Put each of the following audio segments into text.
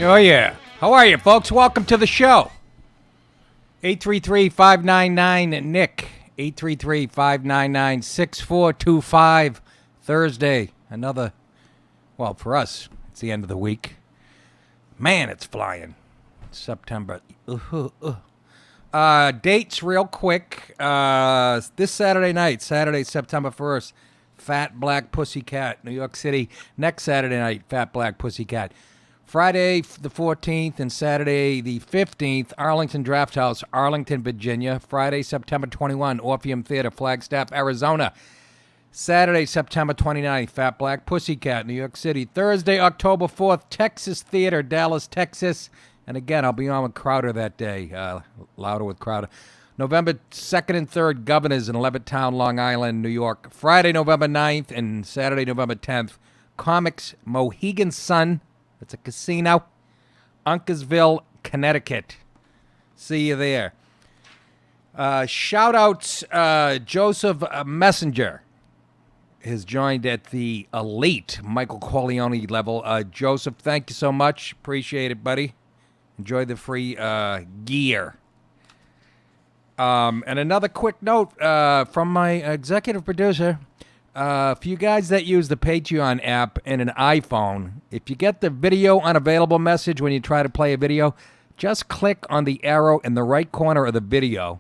Oh, yeah. How are you, folks? Welcome to the show. 833-599-NICK. 833-599-6425. Thursday. Another, well, for us, it's the end of the week. Man, it's flying. September. Dates real quick. This Saturday night, Saturday, September 1st, Fat Black Pussycat, New York City. Next Saturday night, Fat Black Pussycat. Friday the 14th and Saturday the 15th, Arlington Draft House, Arlington, Virginia. Friday, September 21, Orpheum Theater, Flagstaff, Arizona. Saturday, September 29th, Fat Black Pussycat, New York City. Thursday, October 4th, Texas Theater, Dallas, Texas. And again, I'll be on with Crowder that day, louder with Crowder. November 2nd and 3rd, Governors in Levittown, Long Island, New York. Friday, November 9th and Saturday, November 10th, Comics Mohegan Sun. It's a casino. Uncasville, Connecticut. See you there. Shout-outs, Joseph Messenger has joined at the elite Michael Corleone level. Joseph, thank you so much. Appreciate it, buddy. Enjoy the free gear. And another quick note from my executive producer. For you guys that use the Patreon app in an iPhone, if you get the video unavailable message when you try to play a video, just click on the arrow in the right corner of the video,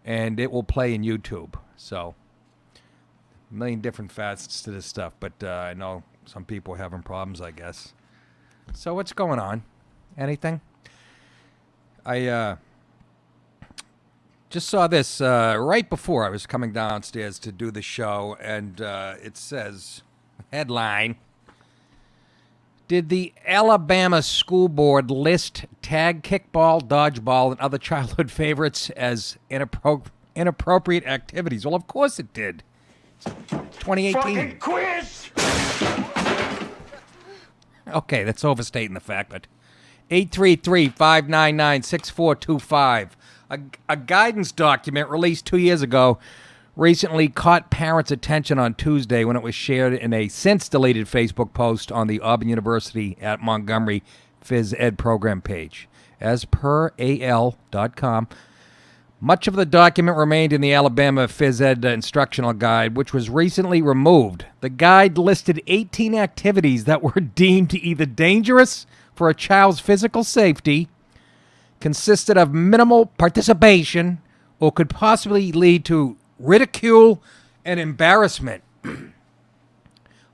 and it will play in YouTube. So, a million different facets to this stuff, but I know some people are having problems, I guess. So, what's going on? Anything? I just saw this right before I was coming downstairs to do the show, and it says, headline, did the Alabama School Board list tag kickball, dodgeball, and other childhood favorites as inappropriate activities? Well, of course it did. It's 2018. Fucking quiz! Okay, that's overstating the fact, but 833-599-6425. A guidance document released 2 years ago recently caught parents' attention on Tuesday when it was shared in a since-deleted Facebook post on the Auburn University at Montgomery Phys Ed program page. As per AL.com, much of the document remained in the Alabama Phys Ed instructional guide, which was recently removed. The guide listed 18 activities that were deemed either dangerous for a child's physical safety, consisted of minimal participation, or could possibly lead to ridicule and embarrassment.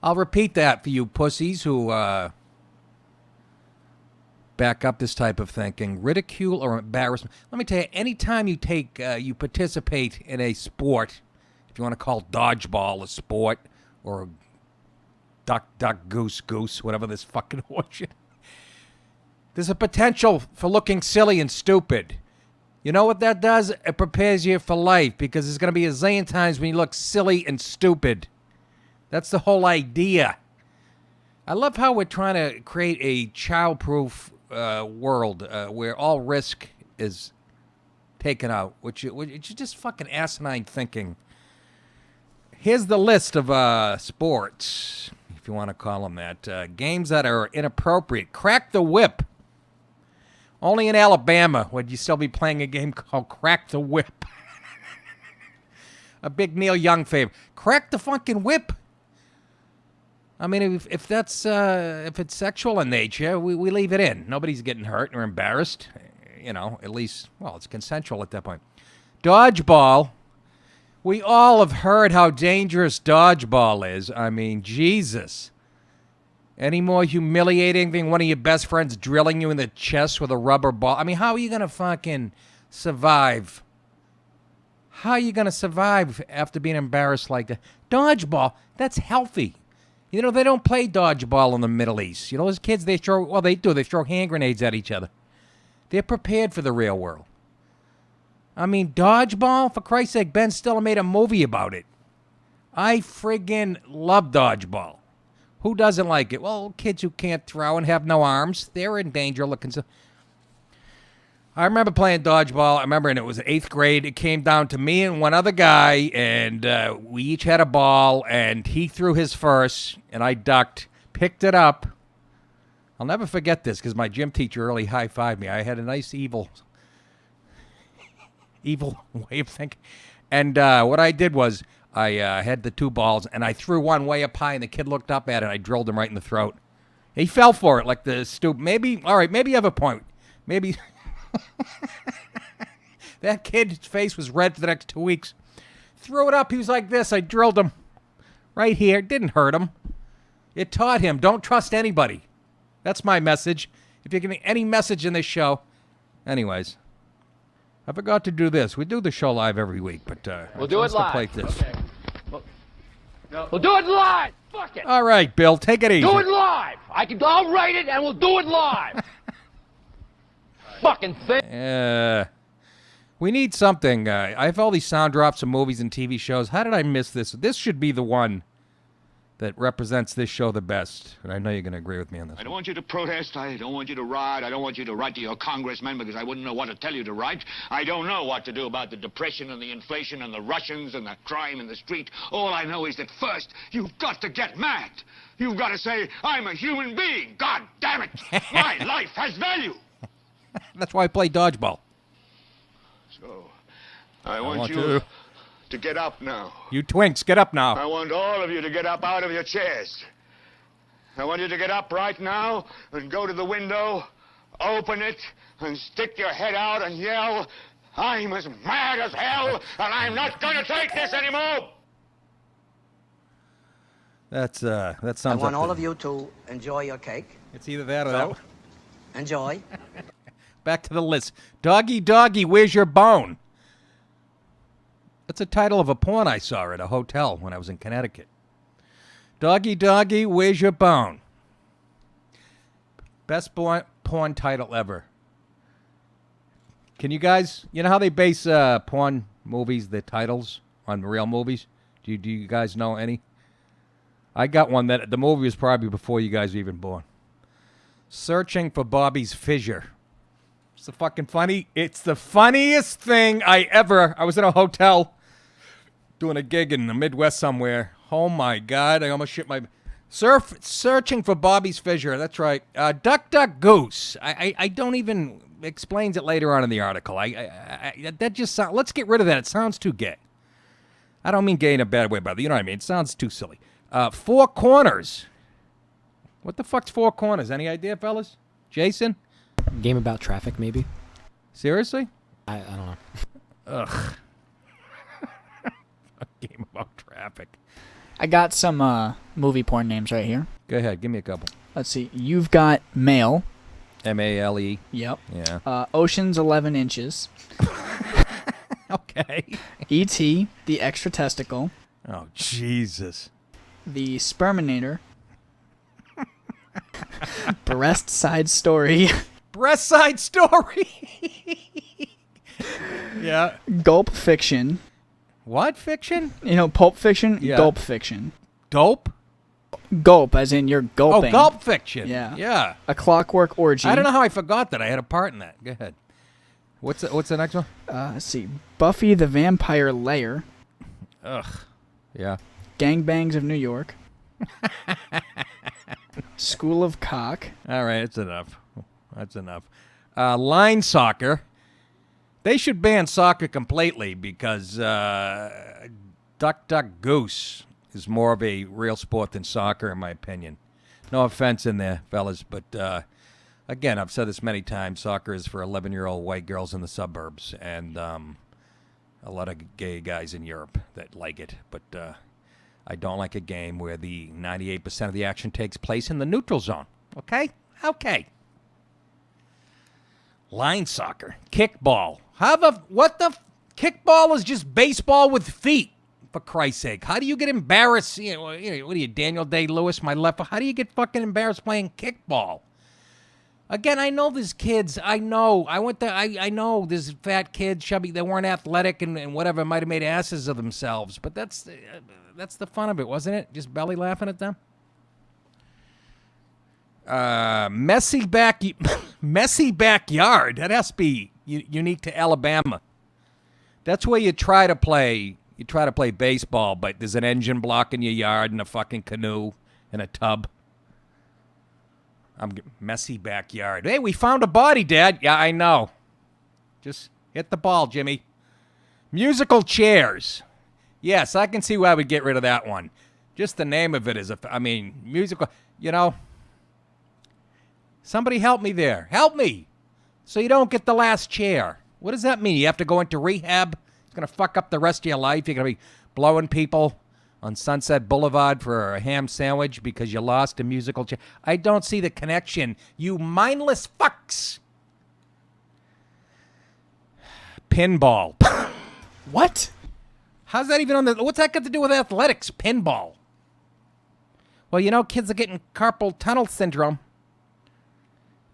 I'll repeat that for you pussies who back up this type of thinking. Ridicule or embarrassment. Let me tell you, anytime you you participate in a sport, if you want to call dodgeball a sport, or duck, goose, whatever this fucking horseshit, there's a potential for looking silly and stupid. You know what that does? It prepares you for life, because there's going to be a zillion times when you look silly and stupid. That's the whole idea. I love how we're trying to create a child-proof world where all risk is taken out, which is just fucking asinine thinking. Here's the list of sports, if you want to call them that. Games that are inappropriate. Crack the Whip. Only in Alabama would you still be playing a game called Crack the Whip. A big Neil Young favorite. Crack the fucking whip. I mean, if that's if it's sexual in nature, we leave it in. Nobody's getting hurt or embarrassed. You know, at least, well, it's consensual at that point. Dodgeball. We all have heard how dangerous dodgeball is. I mean, Jesus. Any more humiliating than one of your best friends drilling you in the chest with a rubber ball? I mean, how are you going to fucking survive? How are you going to survive after being embarrassed like that? Dodgeball, that's healthy. You know, they don't play dodgeball in the Middle East. You know, those kids, they throw hand grenades at each other. They're prepared for the real world. I mean, dodgeball, for Christ's sake, Ben Stiller made a movie about it. I friggin' love dodgeball. Who doesn't like it? Well, kids who can't throw and have no arms, they're in danger looking. I remember playing dodgeball. I remember, and it was 8th grade. It came down to me and one other guy, and we each had a ball, and he threw his first, and I ducked, picked it up. I'll never forget this because my gym teacher really high-fived me. I had a nice evil way of thinking. And what I did was I had the 2 balls, and I threw one way up high, and the kid looked up at it, and I drilled him right in the throat. He fell for it like the stupid. Maybe you have a point. Maybe that kid's face was red for the next 2 weeks. Threw it up. He was like this. I drilled him right here. Didn't hurt him. It taught him, don't trust anybody. That's my message. If you're getting any message in this show. Anyways, I forgot to do this. We do the show live every week, but we'll do it live. This. Okay. We'll do it live. Fuck it. All right, Bill, take it easy. Do it live. I'll write it and we'll do it live. Fucking thing. We need something. I have all these sound drops of movies and TV shows. How did I miss this? This should be the one that represents this show the best. And I know you're going to agree with me on this. I don't want you to protest. I don't want you to riot. I don't want you to write to your congressman because I wouldn't know what to tell you to write. I don't know what to do about the depression and the inflation and the Russians and the crime in the street. All I know is that first, you've got to get mad. You've got to say, I'm a human being. God damn it. My life has value. That's why I play dodgeball. So, I want you to get up now. You twinks, get up now. I want all of you to get up out of your chairs. I want you to get up right now and go to the window, open it, and stick your head out and yell, I'm as mad as hell, and I'm not going to take this anymore. That sounds. I want all of you to enjoy your cake. It's either that or that. Enjoy. Back to the list. Doggy, doggy, where's your bone? That's the title of a porn I saw at a hotel when I was in Connecticut. Doggy, doggy, where's your bone? Best porn title ever. Can you guys, you know how they base porn movies, the titles, on real movies? Do you guys know any? I got one that the movie was probably before you guys were even born. Searching for Bobby's Fissure. It's the fucking funny. It's the funniest thing I was in a hotel doing a gig in the Midwest somewhere. Oh my God. I almost shit my... Searching for Bobby's Fissure. That's right. Duck, duck, goose. I don't even... Explains it later on in the article. That just sounds... Let's get rid of that. It sounds too gay. I don't mean gay in a bad way, brother. You know what I mean? It sounds too silly. Four Corners. What the fuck's Four Corners? Any idea, fellas? Jason? Game about traffic, maybe? Seriously? I don't know. Ugh. A game about traffic. I got some movie porn names right here. Go ahead. Give me a couple. Let's see. You've got Male. M-A-L-E. Yep. Yeah. Ocean's 11 Inches. Okay. E.T., The Extra Testicle. Oh, Jesus. The Sperminator. Breast Side Story. Breast Side Story. Yeah. Gulp Fiction. What fiction? You know, Pulp Fiction? Yeah. Gulp Fiction. Dope? Gulp, as in you're gulping. Oh, Gulp Fiction. Yeah. Yeah. A Clockwork Orgy. I don't know how I forgot that. I had a part in that. Go ahead. What's the next one? Let's see. Buffy the Vampire Lair. Ugh. Yeah. Gangbangs of New York. School of Cock. All right, that's enough. That's enough. Line soccer. They should ban soccer completely because duck, duck, goose is more of a real sport than soccer, in my opinion. No offense in there, fellas, but again, I've said this many times. Soccer is for 11-year-old white girls in the suburbs and a lot of gay guys in Europe that like it. But I don't like a game where the 98% of the action takes place in the neutral zone. Okay? Okay. Line soccer. Kickball. Kickball is just baseball with feet, for Christ's sake. How do you get embarrassed? What are you, Daniel Day-Lewis, my left? How do you get fucking embarrassed playing kickball? Again, I know there's kids. I know. I know there's fat kids, chubby. They weren't athletic and whatever, might have made asses of themselves. But that's the fun of it, wasn't it? Just belly laughing at them. Messy backyard. That has to be unique to Alabama. That's where you try to play baseball, but there's an engine block in your yard and a fucking canoe and a tub. Messy backyard. Hey, we found a body, Dad. Yeah, I know. Just hit the ball, Jimmy. Musical chairs. Yes, I can see why I would get rid of that one. Just the name of it is, musical, Somebody help me there. Help me. So you don't get the last chair. What does that mean? You have to go into rehab? It's going to fuck up the rest of your life? You're going to be blowing people on Sunset Boulevard for a ham sandwich because you lost a musical chair? I don't see the connection. You mindless fucks. Pinball. What? How's that even on the... What's that got to do with athletics? Pinball. Well, kids are getting carpal tunnel syndrome.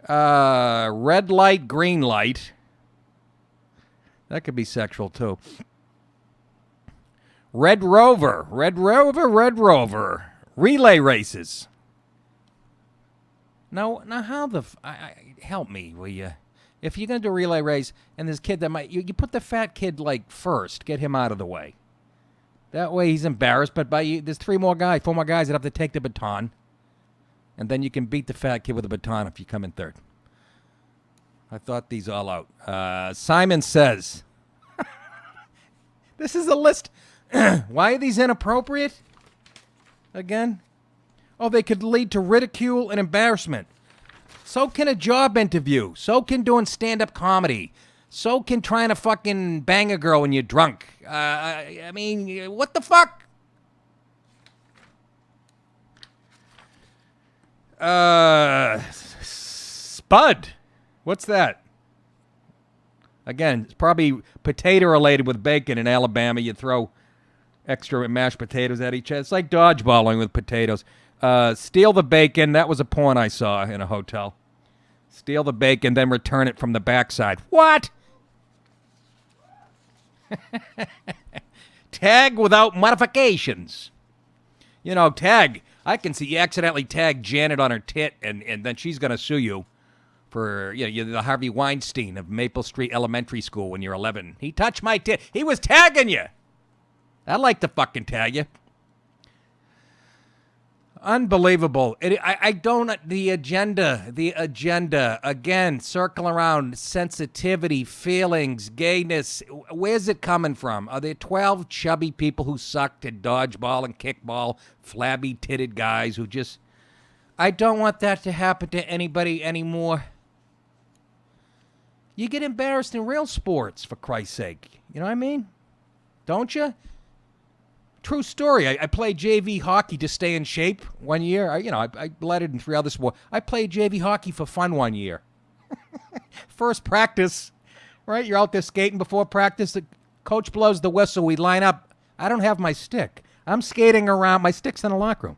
Red light, green light. That could be sexual, too. Red Rover. Relay races. Now how the... help me, will you? If you're going to do a relay race and this kid that might... You put the fat kid, first. Get him out of the way. That way he's embarrassed, but there's 4 more guys that have to take the baton. And then you can beat the fat kid with a baton if you come in third. I thought these all out. Simon says... This is a list... Why are these inappropriate? Again? Oh, they could lead to ridicule and embarrassment. So can a job interview. So can doing stand-up comedy. So can trying to fucking bang a girl when you're drunk. What the fuck? Spud. What's that? Again, it's probably potato-related with bacon in Alabama. You throw extra mashed potatoes at each other. It's like dodgeballing with potatoes. Steal the bacon. That was a porn I saw in a hotel. Steal the bacon, then return it from the backside. What? Tag without modifications. Tag. I can see you accidentally tag Janet on her tit, and then she's going to sue you for, you're the Harvey Weinstein of Maple Street Elementary School when you're 11. He touched my tit. He was tagging you. I'd like to fucking tag you. Unbelievable. The agenda, again, circle around sensitivity, feelings, gayness. Where's it coming from? Are there 12 chubby people who sucked at dodgeball and kickball, flabby-titted guys who just... I don't want that to happen to anybody anymore. You get embarrassed in real sports, for Christ's sake. You know what I mean? Don't you? True story. I played JV hockey to stay in shape one year. I blooded in 3 other sports. I played JV hockey for fun one year. First practice, right? You're out there skating before practice. The coach blows the whistle. We line up. I don't have my stick. I'm skating around. My stick's in the locker room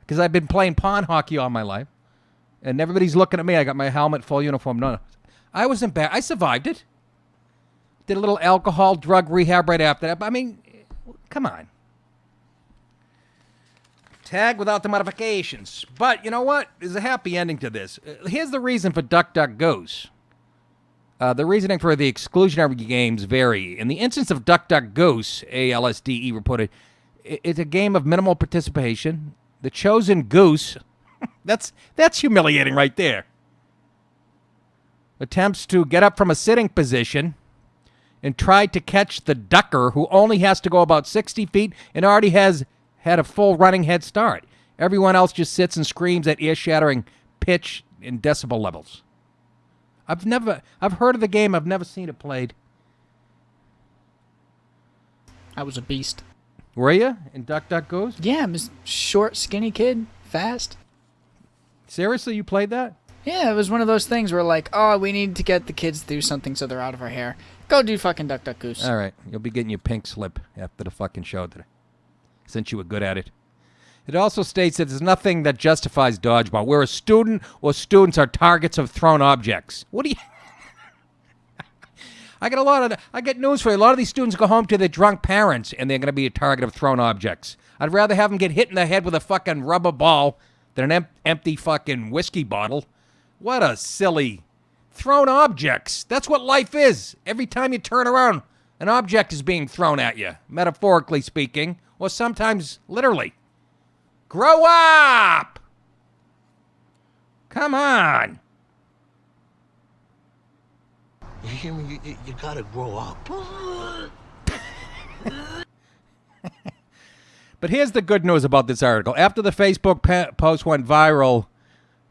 because I've been playing pond hockey all my life. And everybody's looking at me. I got my helmet, full uniform. No. I was embarrassed. I survived it. Did a little alcohol, drug rehab right after that. Come on. Tag without the modifications. But you know what? There's a happy ending to this. Here's the reason for Duck, Duck, Goose. The reasoning for the exclusionary games vary. In the instance of Duck, Duck, Goose, ALSDE reported, it's a game of minimal participation. The chosen goose, that's humiliating right there. Attempts to get up from a sitting position and try to catch the ducker who only has to go about 60 feet and already has had a full running head start. Everyone else just sits and screams at ear-shattering pitch and decibel levels. I've heard of the game. I've never seen it played. I was a beast. Were you in Duck, Duck, Goose? Yeah, I'm a short, skinny kid, fast. Seriously, you played that? Yeah, it was one of those things where we need to get the kids to do something so they're out of our hair. Go do fucking Duck, Duck, Goose. All right, you'll be getting your pink slip after the fucking show today, since you were good at it. It also states that there's nothing that justifies dodgeball, where a student or students are targets of thrown objects. What do you... I get news for you. A lot of these students go home to their drunk parents, and they're going to be a target of thrown objects. I'd rather have them get hit in the head with a fucking rubber ball than an empty fucking whiskey bottle. What a silly... Thrown objects. That's what life is. Every time you turn around, an object is being thrown at you, metaphorically speaking, or sometimes literally. Grow up! Come on. You hear me? You gotta grow up. But here's the good news about this article. After the Facebook post went viral,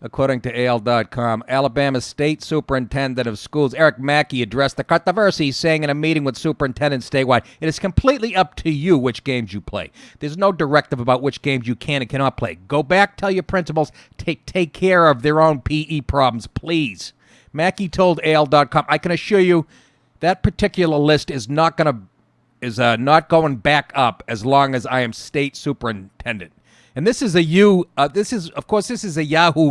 according to AL.com, Alabama's state superintendent of schools, Eric Mackey, addressed the controversy, saying in a meeting with superintendents statewide, it is completely up to you which games you play. There's no directive about which games you can and cannot play. Go back, tell your principals, take care of their own PE problems, please. Mackey told AL.com, I can assure you that particular list is not going back up as long as I am state superintendent. And this is a Yahoo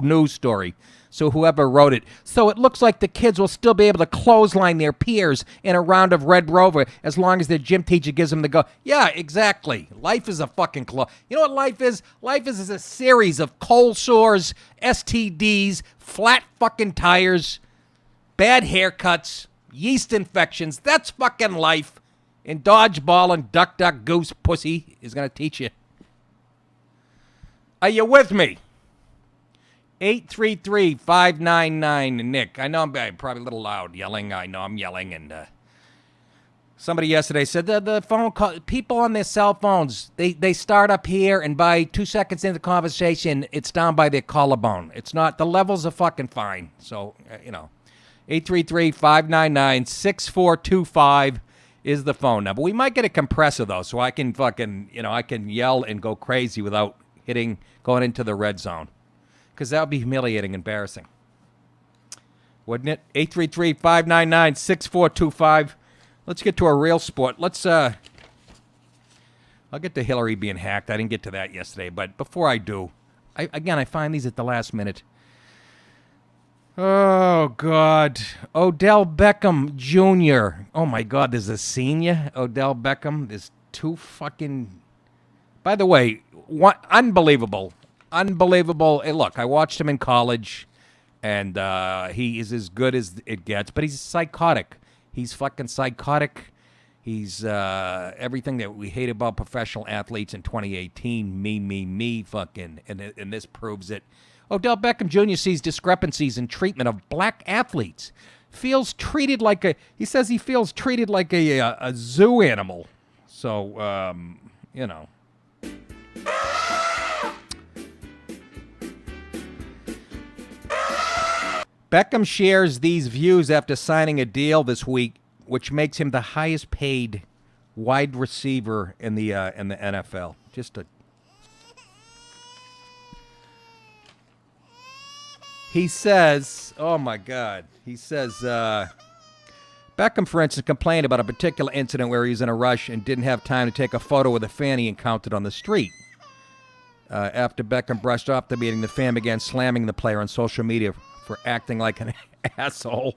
News story. So whoever wrote it. So it looks like the kids will still be able to clothesline their peers in a round of Red Rover as long as their gym teacher gives them the go. Yeah, exactly. Life is a fucking You know what life is? Life is a series of cold sores, STDs, flat fucking tires, bad haircuts, yeast infections. That's fucking life. And dodgeball and duck, duck, goose, pussy is going to teach you. Are you with me? 833-599-NICK. I know I'm probably a little loud yelling. I know I'm yelling. And somebody yesterday said the phone call, people on their cell phones, they start up here, and by 2 seconds into the conversation, it's down by their collarbone. It's not, the levels are fucking fine. So, 833-599-6425 is the phone number. We might get a compressor, though, so I can fucking, I can yell and go crazy without going into the red zone. Because that would be humiliating, embarrassing. Wouldn't it? 833-599-6425. Let's get to a real sport. I'll get to Hillary being hacked. I didn't get to that yesterday. But before I do, I find these at the last minute. Oh, God. Odell Beckham Jr. Oh, my God. There's a senior, Odell Beckham. There's two fucking... By the way, unbelievable. Unbelievable. Hey, look, I watched him in college, and he is as good as it gets, but he's psychotic. He's fucking psychotic. He's everything that we hate about professional athletes in 2018. Me, fucking, and this proves it. Odell Beckham Jr. sees discrepancies in treatment of black athletes. He says he feels treated like a zoo animal. So, Beckham shares these views after signing a deal this week, which makes him the highest paid wide receiver in the NFL. He says, oh my God, Beckham, for instance, complained about a particular incident where he was in a rush and didn't have time to take a photo with a fan he encountered on the street. After Beckham brushed off the meeting, the fan began slamming the player on social media for acting like an asshole.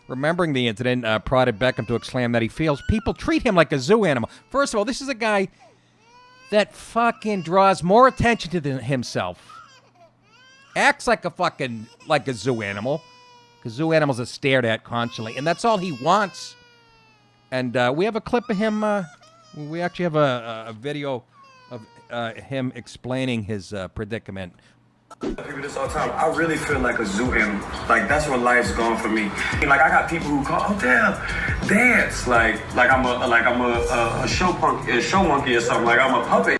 Remembering the incident, prodded Beckham to exclaim that he feels people treat him like a zoo animal. First of all, this is a guy that fucking draws more attention to himself. Acts like a zoo animal. Because zoo animals are stared at constantly. And that's all he wants. And we have a clip of him. We actually have a video of him explaining his predicament. I figure this all the time. I really feel like a zoo animal. Like, that's where life's gone for me. Like, I got people who call, oh damn, dance. Like I'm a show monkey or something. Like I'm a puppet.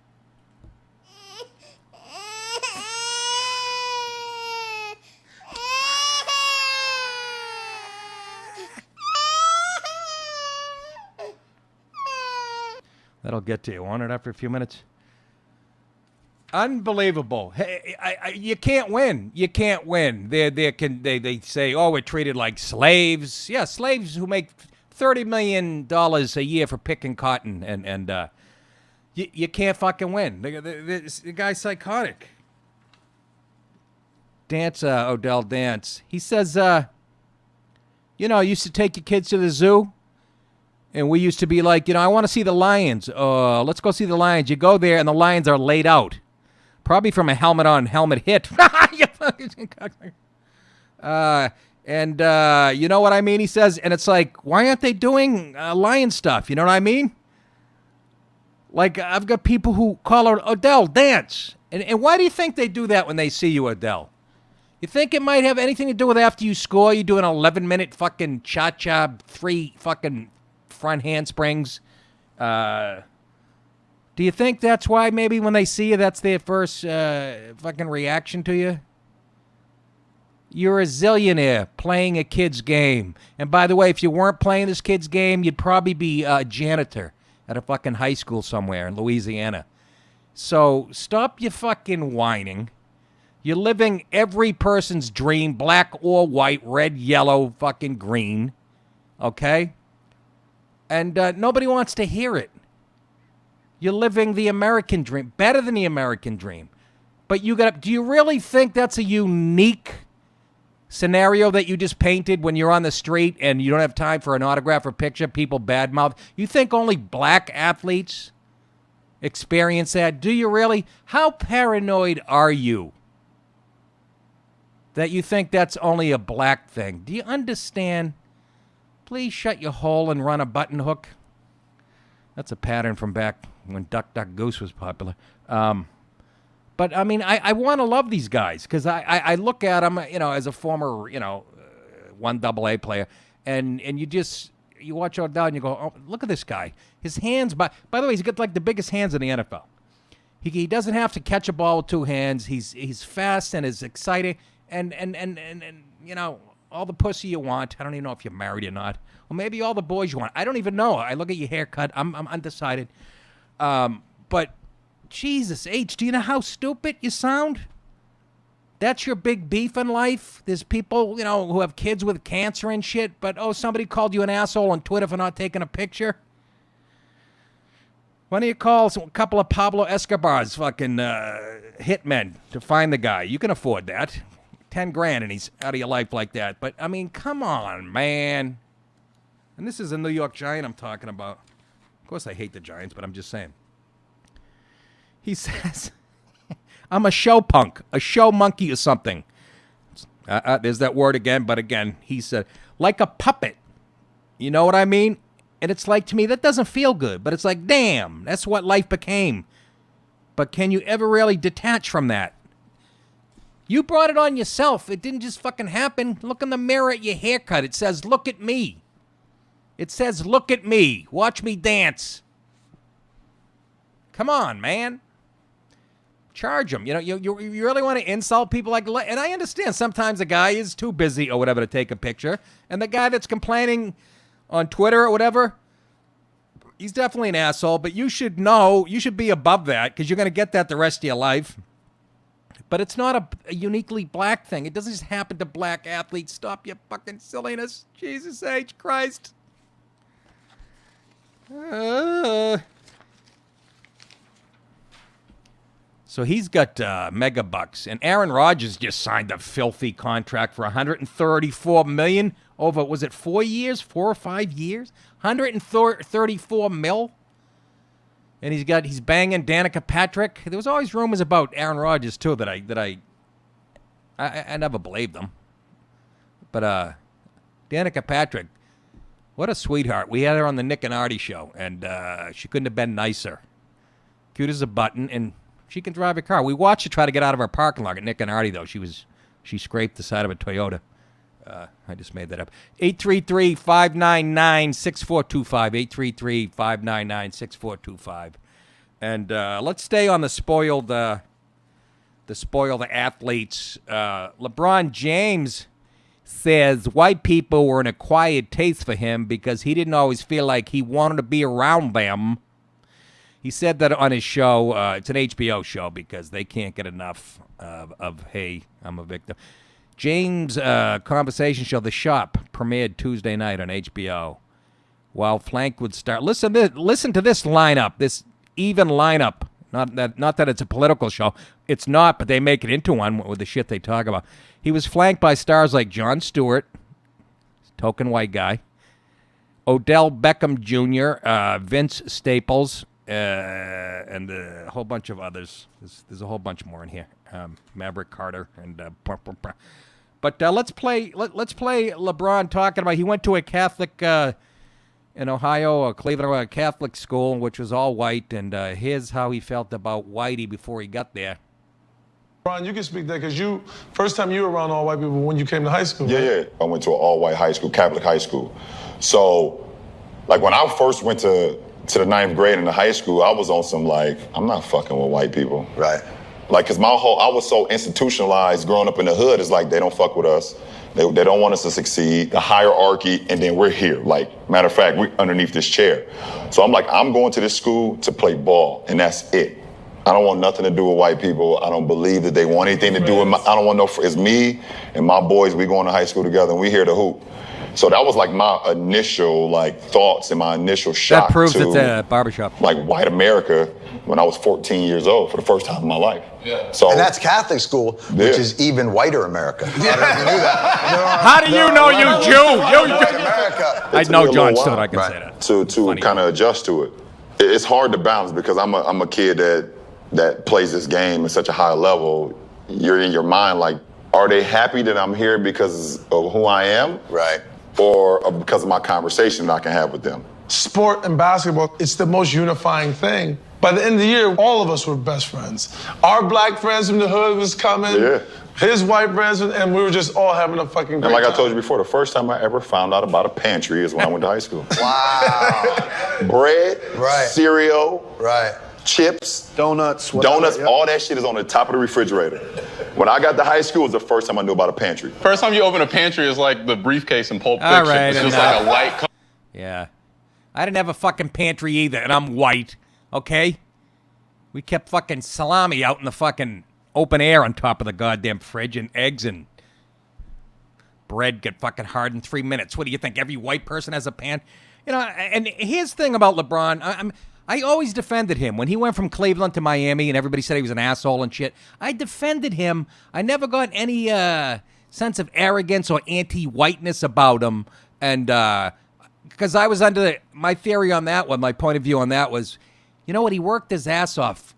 That'll get to you, won't it, after a few minutes? Unbelievable. Hey, you can't win. You can't win. They say, oh, we're treated like slaves. Yeah, slaves who make $30 million a year for picking cotton. And you can't fucking win. The guy's psychotic. Odell Dance. He says, I used to take your kids to the zoo. And we used to be like, I want to see the lions. Let's go see the lions. You go there, and the lions are laid out. Probably from a helmet-on, helmet hit. You know what I mean? He says, and it's like, why aren't they doing lion stuff? You know what I mean? Like, I've got people who call her Odell Dance. And why do you think they do that when they see you, Odell? You think it might have anything to do with after you score, you do an 11-minute fucking cha-cha, 3 fucking front handsprings? Do you think that's why maybe when they see you, that's their first fucking reaction to you? You're a zillionaire playing a kid's game. And by the way, if you weren't playing this kid's game, you'd probably be a janitor at a fucking high school somewhere in Louisiana. So stop your fucking whining. You're living every person's dream, black or white, red, yellow, fucking green. Okay? And nobody wants to hear it. You're living the American dream, better than the American dream. But do you really think that's a unique scenario that you just painted when you're on the street and you don't have time for an autograph or picture, people badmouth? You think only black athletes experience that? Do you really? How paranoid are you that you think that's only a black thing? Do you understand? Please shut your hole and run a button hook. That's a pattern from back when Duck, Duck, Goose was popular. But, I mean, I want to love these guys because I look at them, as a former, 1 AA player, and you watch Odell and you go, oh, look at this guy. His hands, by the way, he's got like the biggest hands in the NFL. He doesn't have to catch a ball with 2 hands. He's fast and is exciting and all the pussy you want. I don't even know if you're married or not. Or maybe all the boys you want. I don't even know. I look at your haircut. I'm undecided. But Jesus H, do you know how stupid you sound? That's your big beef in life? There's people, who have kids with cancer and shit, but, somebody called you an asshole on Twitter for not taking a picture? Why don't you call a couple of Pablo Escobar's fucking hitmen to find the guy? You can afford that. $10,000 and he's out of your life like that. But, I mean, come on, man. And this is a New York Giant I'm talking about. Of course I hate the Giants, but I'm just saying. He says, I'm a show punk, a show monkey or something. There's that word again, but again, he said, like a puppet. You know what I mean? And it's like, to me, that doesn't feel good. But it's like, damn, that's what life became. But can you ever really detach from that? You brought it on yourself. It didn't just fucking happen. Look in the mirror at your haircut. It says, look at me. It says, look at me. Watch me dance. Come on, man. Charge them. You really want to insult people like, and I understand sometimes a guy is too busy or whatever to take a picture, and the guy that's complaining on Twitter or whatever, he's definitely an asshole, but you should know, you should be above that because you're going to get that the rest of your life. But it's not a uniquely black thing. It doesn't just happen to black athletes. Stop your fucking silliness. Jesus H. Christ. So he's got mega bucks, and Aaron Rodgers just signed a filthy contract for $134 million over, was it 4 years, 4 or 5 years? $134 million, and he's banging Danica Patrick. There was always rumors about Aaron Rodgers too that I never believed them, but Danica Patrick, what a sweetheart. We had her on the Nick and Artie show, and she couldn't have been nicer. Cute as a button, and she can drive a car. We watched her try to get out of our parking lot at Nick and Artie, though. She scraped the side of a Toyota. I just made that up. 833-599-6425. 833-599-6425. And let's stay on the spoiled athletes. LeBron James says white people were an acquired taste for him because he didn't always feel like he wanted to be around them. He said that on his show. It's an HBO show because they can't get enough of Hey, I'm a Victim. James' conversation show, The Shop, premiered Tuesday night on HBO. While Flank would start. Listen to this lineup, this even lineup. Not that it's a political show. It's not, but they make it into one with the shit they talk about. He was flanked by stars like Jon Stewart, token white guy, Odell Beckham Jr., Vince Staples, and a whole bunch of others. There's a whole bunch more in here. Maverick Carter and but let's play LeBron talking about he went to a Catholic in Ohio, a Cleveland, a Catholic school which was all white, and here's how he felt about Whitey before he got there. Ron, you can speak that because first time you were around all white people when you came to high school. Yeah, right? I went to an all-white high school, Catholic high school. So, like when I first went to the 9th grade in the high school, I was on some like, I'm not fucking with white people. Right. Like, cause I was so institutionalized growing up in the hood. It's like they don't fuck with us. They don't want us to succeed. The hierarchy, and then we're here. Like, matter of fact, we're underneath this chair. So I'm like, I'm going to this school to play ball, and that's it. I don't want nothing to do with white people. I don't believe that they want anything to do with I don't want it's me and my boys, we going to high school together and we here to hoop. So that was like my initial thoughts and my initial shock. That proves to, it's a barbershop. Like white America when I was 14 years old for the first time in my life. Yeah. So, and that's Catholic school, which is even whiter America. I don't know if you knew that. How do you know, you Jew? America. I know John Stone, I can say that. To kind of adjust to it. It's hard to balance because I'm a kid that plays this game at such a high level. You're in your mind like, are they happy that I'm here because of who I am? Right. Or because of my conversation that I can have with them? Sport and basketball, it's the most unifying thing. By the end of the year, all of us were best friends. Our black friends from the hood was coming. Yeah. His white friends, and we were just all having a fucking great And like time. I told you before, the first time I ever found out about a pantry is when I went to high school. Wow. Bread, right. cereal, right. chips, donuts, yep. All that shit is on the top of the refrigerator. When I got to high school, it was the first time I knew about a pantry. First time you open a pantry is like the briefcase in Pulp Fiction. All right, it's just like a white. Yeah. I didn't have a fucking pantry either, and I'm white, okay? We kept fucking salami out in the fucking open air on top of the goddamn fridge, and eggs and bread get fucking hard in 3 minutes. What do you think? Every white person has a pan? You know, and here's the thing about LeBron. I always defended him. When he went from Cleveland to Miami and everybody said he was an asshole and shit, I defended him. I never got any sense of arrogance or anti-whiteness about him. And because I was under my theory on that one, my point of view on that was, you know what, he worked his ass off,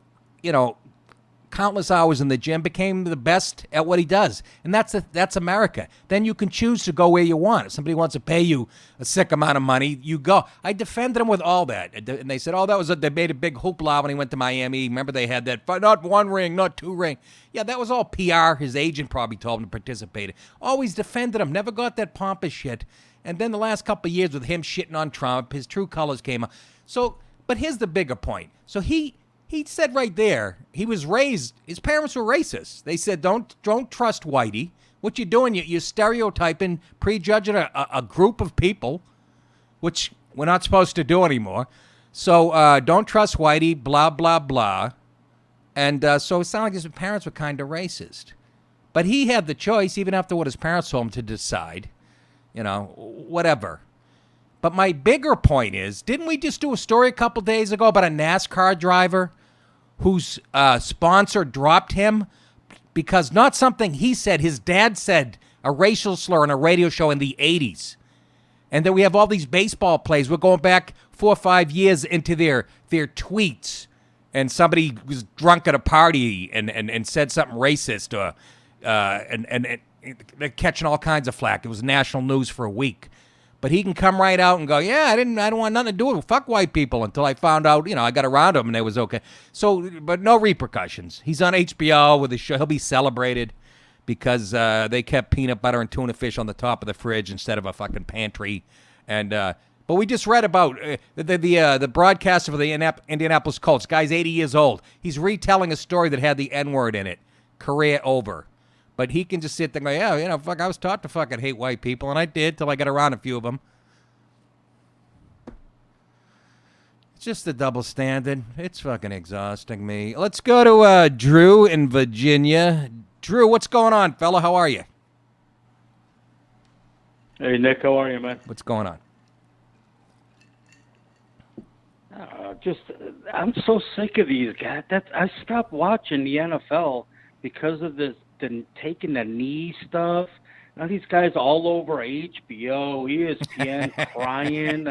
countless hours in the gym, became the best at what he does. And that's America. Then you can choose to go where you want. If somebody wants to pay you a sick amount of money, you go. I defended him with all that. And they said, they made a big hoopla when he went to Miami. Remember they had that, not one ring, not two ring. Yeah, that was all PR. His agent probably told him to participate. Always defended him. Never got that pompous shit. And then the last couple of years with him shitting on Trump, his true colors came out. So, but here's the bigger point. So he said right there, he was raised, his parents were racist. They said, don't trust Whitey. What you're doing, you're stereotyping, prejudging a group of people, which we're not supposed to do anymore. So don't trust Whitey, blah, blah, blah. And so it sounded like his parents were kind of racist. But he had the choice, even after what his parents told him, to decide, whatever. But my bigger point is, didn't we just do a story a couple days ago about a NASCAR driver whose sponsor dropped him because not something he said, his dad said, a racial slur on a radio show in the 80s. And then we have all these baseball plays. We're going back 4 or 5 years into their tweets. And somebody was drunk at a party and said something racist. And they're catching all kinds of flack. It was national news for a week. But he can come right out and go, yeah, I don't want nothing to do with it. Fuck white people until I found out, I got around him and it was okay. So, but no repercussions. He's on HBO with his show. He'll be celebrated because they kept peanut butter and tuna fish on the top of the fridge instead of a fucking pantry. And but we just read about the broadcaster for the Indianapolis Colts. Guy's 80 years old. He's retelling a story that had the N-word in it. Career over. But he can just sit there and go, yeah, fuck, I was taught to fucking hate white people, and I did till I got around a few of them. It's just a double standard. It's fucking exhausting me. Let's go to Drew in Virginia. Drew, what's going on, fella? How are you? Hey, Nick, how are you, man? What's going on? I'm so sick of these guys. I stopped watching the NFL because of the taking the knee stuff. Now these guys all over HBO, ESPN, crying.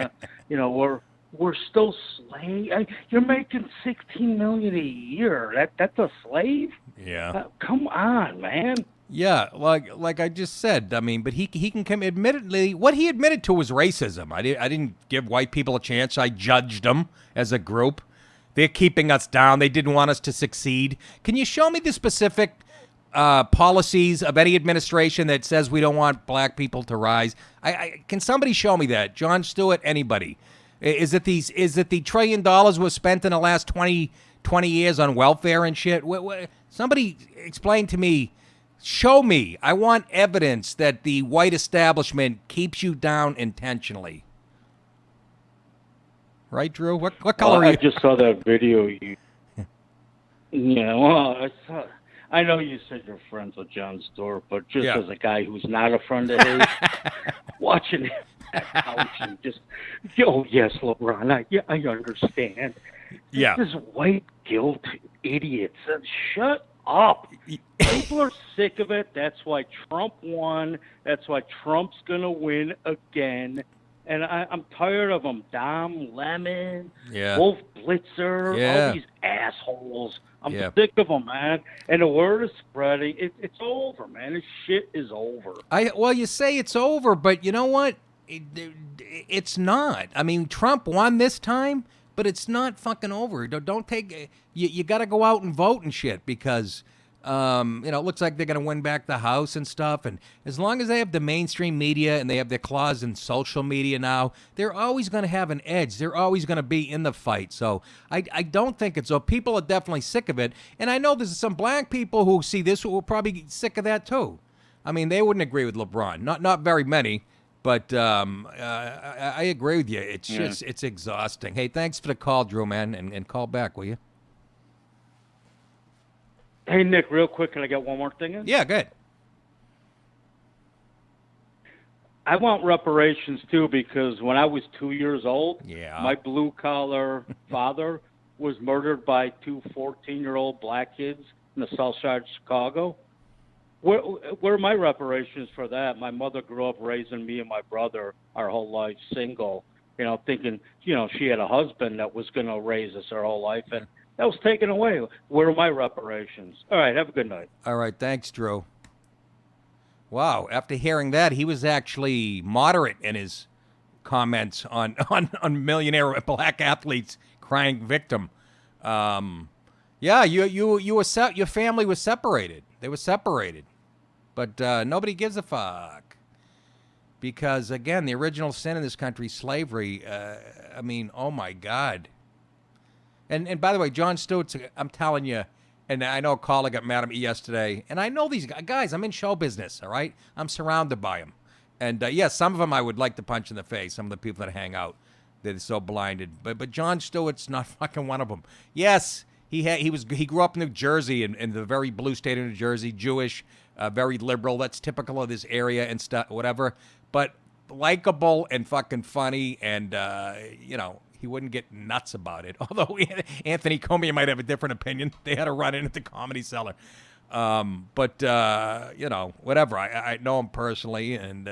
We're still slaves. You're making $16 million a year. That's a slave. Yeah. Come on, man. Yeah, like I just said. I mean, but he can come. Admittedly, what he admitted to was racism. I didn't give white people a chance. I judged them as a group. They're keeping us down. They didn't want us to succeed. Can you show me the specific policies of any administration that says we don't want black people to rise. Can somebody show me that? Jon Stewart, anybody? Is it the $1 trillion was spent in the last 20 years on welfare and shit? Somebody explain to me. Show me. I want evidence that the white establishment keeps you down intentionally. Right, Drew? What color are you? I just saw that video. I know you said you're friends with Jon Stewart, but just as a guy who's not a friend of his, watching him at the couch and just, yes, LeBron, I understand. Yeah. This white guilt idiots. Shut up. People are sick of it. That's why Trump won. That's why Trump's going to win again. And I'm tired of them. Dom Lemon, Wolf Blitzer, all these assholes. I'm sick of them, man. And the word is spreading. It's over, man. This shit is over. Well, you say it's over, but you know what? It's not. I mean, Trump won this time, but it's not fucking over. Don't take. You got to go out and vote and shit because. It looks like they're going to win back the House and stuff. And as long as they have the mainstream media and they have their claws in social media now, they're always going to have an edge. They're always going to be in the fight. So I don't think it's so. People are definitely sick of it. And I know there's some black people who see this who will probably get sick of that too. I mean, they wouldn't agree with LeBron. Not very many. But I agree with you. It's just it's exhausting. Hey, thanks for the call, Drew, man. And call back, will you? Hey, Nick, real quick, can I get one more thing in? Yeah, good. I want reparations, too, because when I was 2 years old, my blue-collar father was murdered by two 14-year-old black kids in the south side of Chicago. Where are my reparations for that? My mother grew up raising me and my brother our whole life single, thinking, she had a husband that was going to raise us our whole life, and that was taken away. Where are my reparations? All right, have a good night. All right, thanks, Drew. Wow, after hearing that, he was actually moderate in his comments on millionaire black athletes crying victim. You were your family was separated. They were separated, but nobody gives a fuck because again, the original sin in this country, slavery. I mean, oh my God. And by the way, Jon Stewart, I'm telling you, and I know a caller got mad at me yesterday, and I know these guys. I'm in show business, all right? I'm surrounded by them. And, some of them I would like to punch in the face, some of the people that hang out. They're so blinded. But Jon Stewart's not fucking one of them. Yes, he grew up in New Jersey, in the very blue state of New Jersey, Jewish, very liberal. That's typical of this area and stuff, whatever. But likable and fucking funny and, he wouldn't get nuts about it. Although Anthony Comey might have a different opinion. They had a run-in at the Comedy Cellar. Whatever. I know him personally. And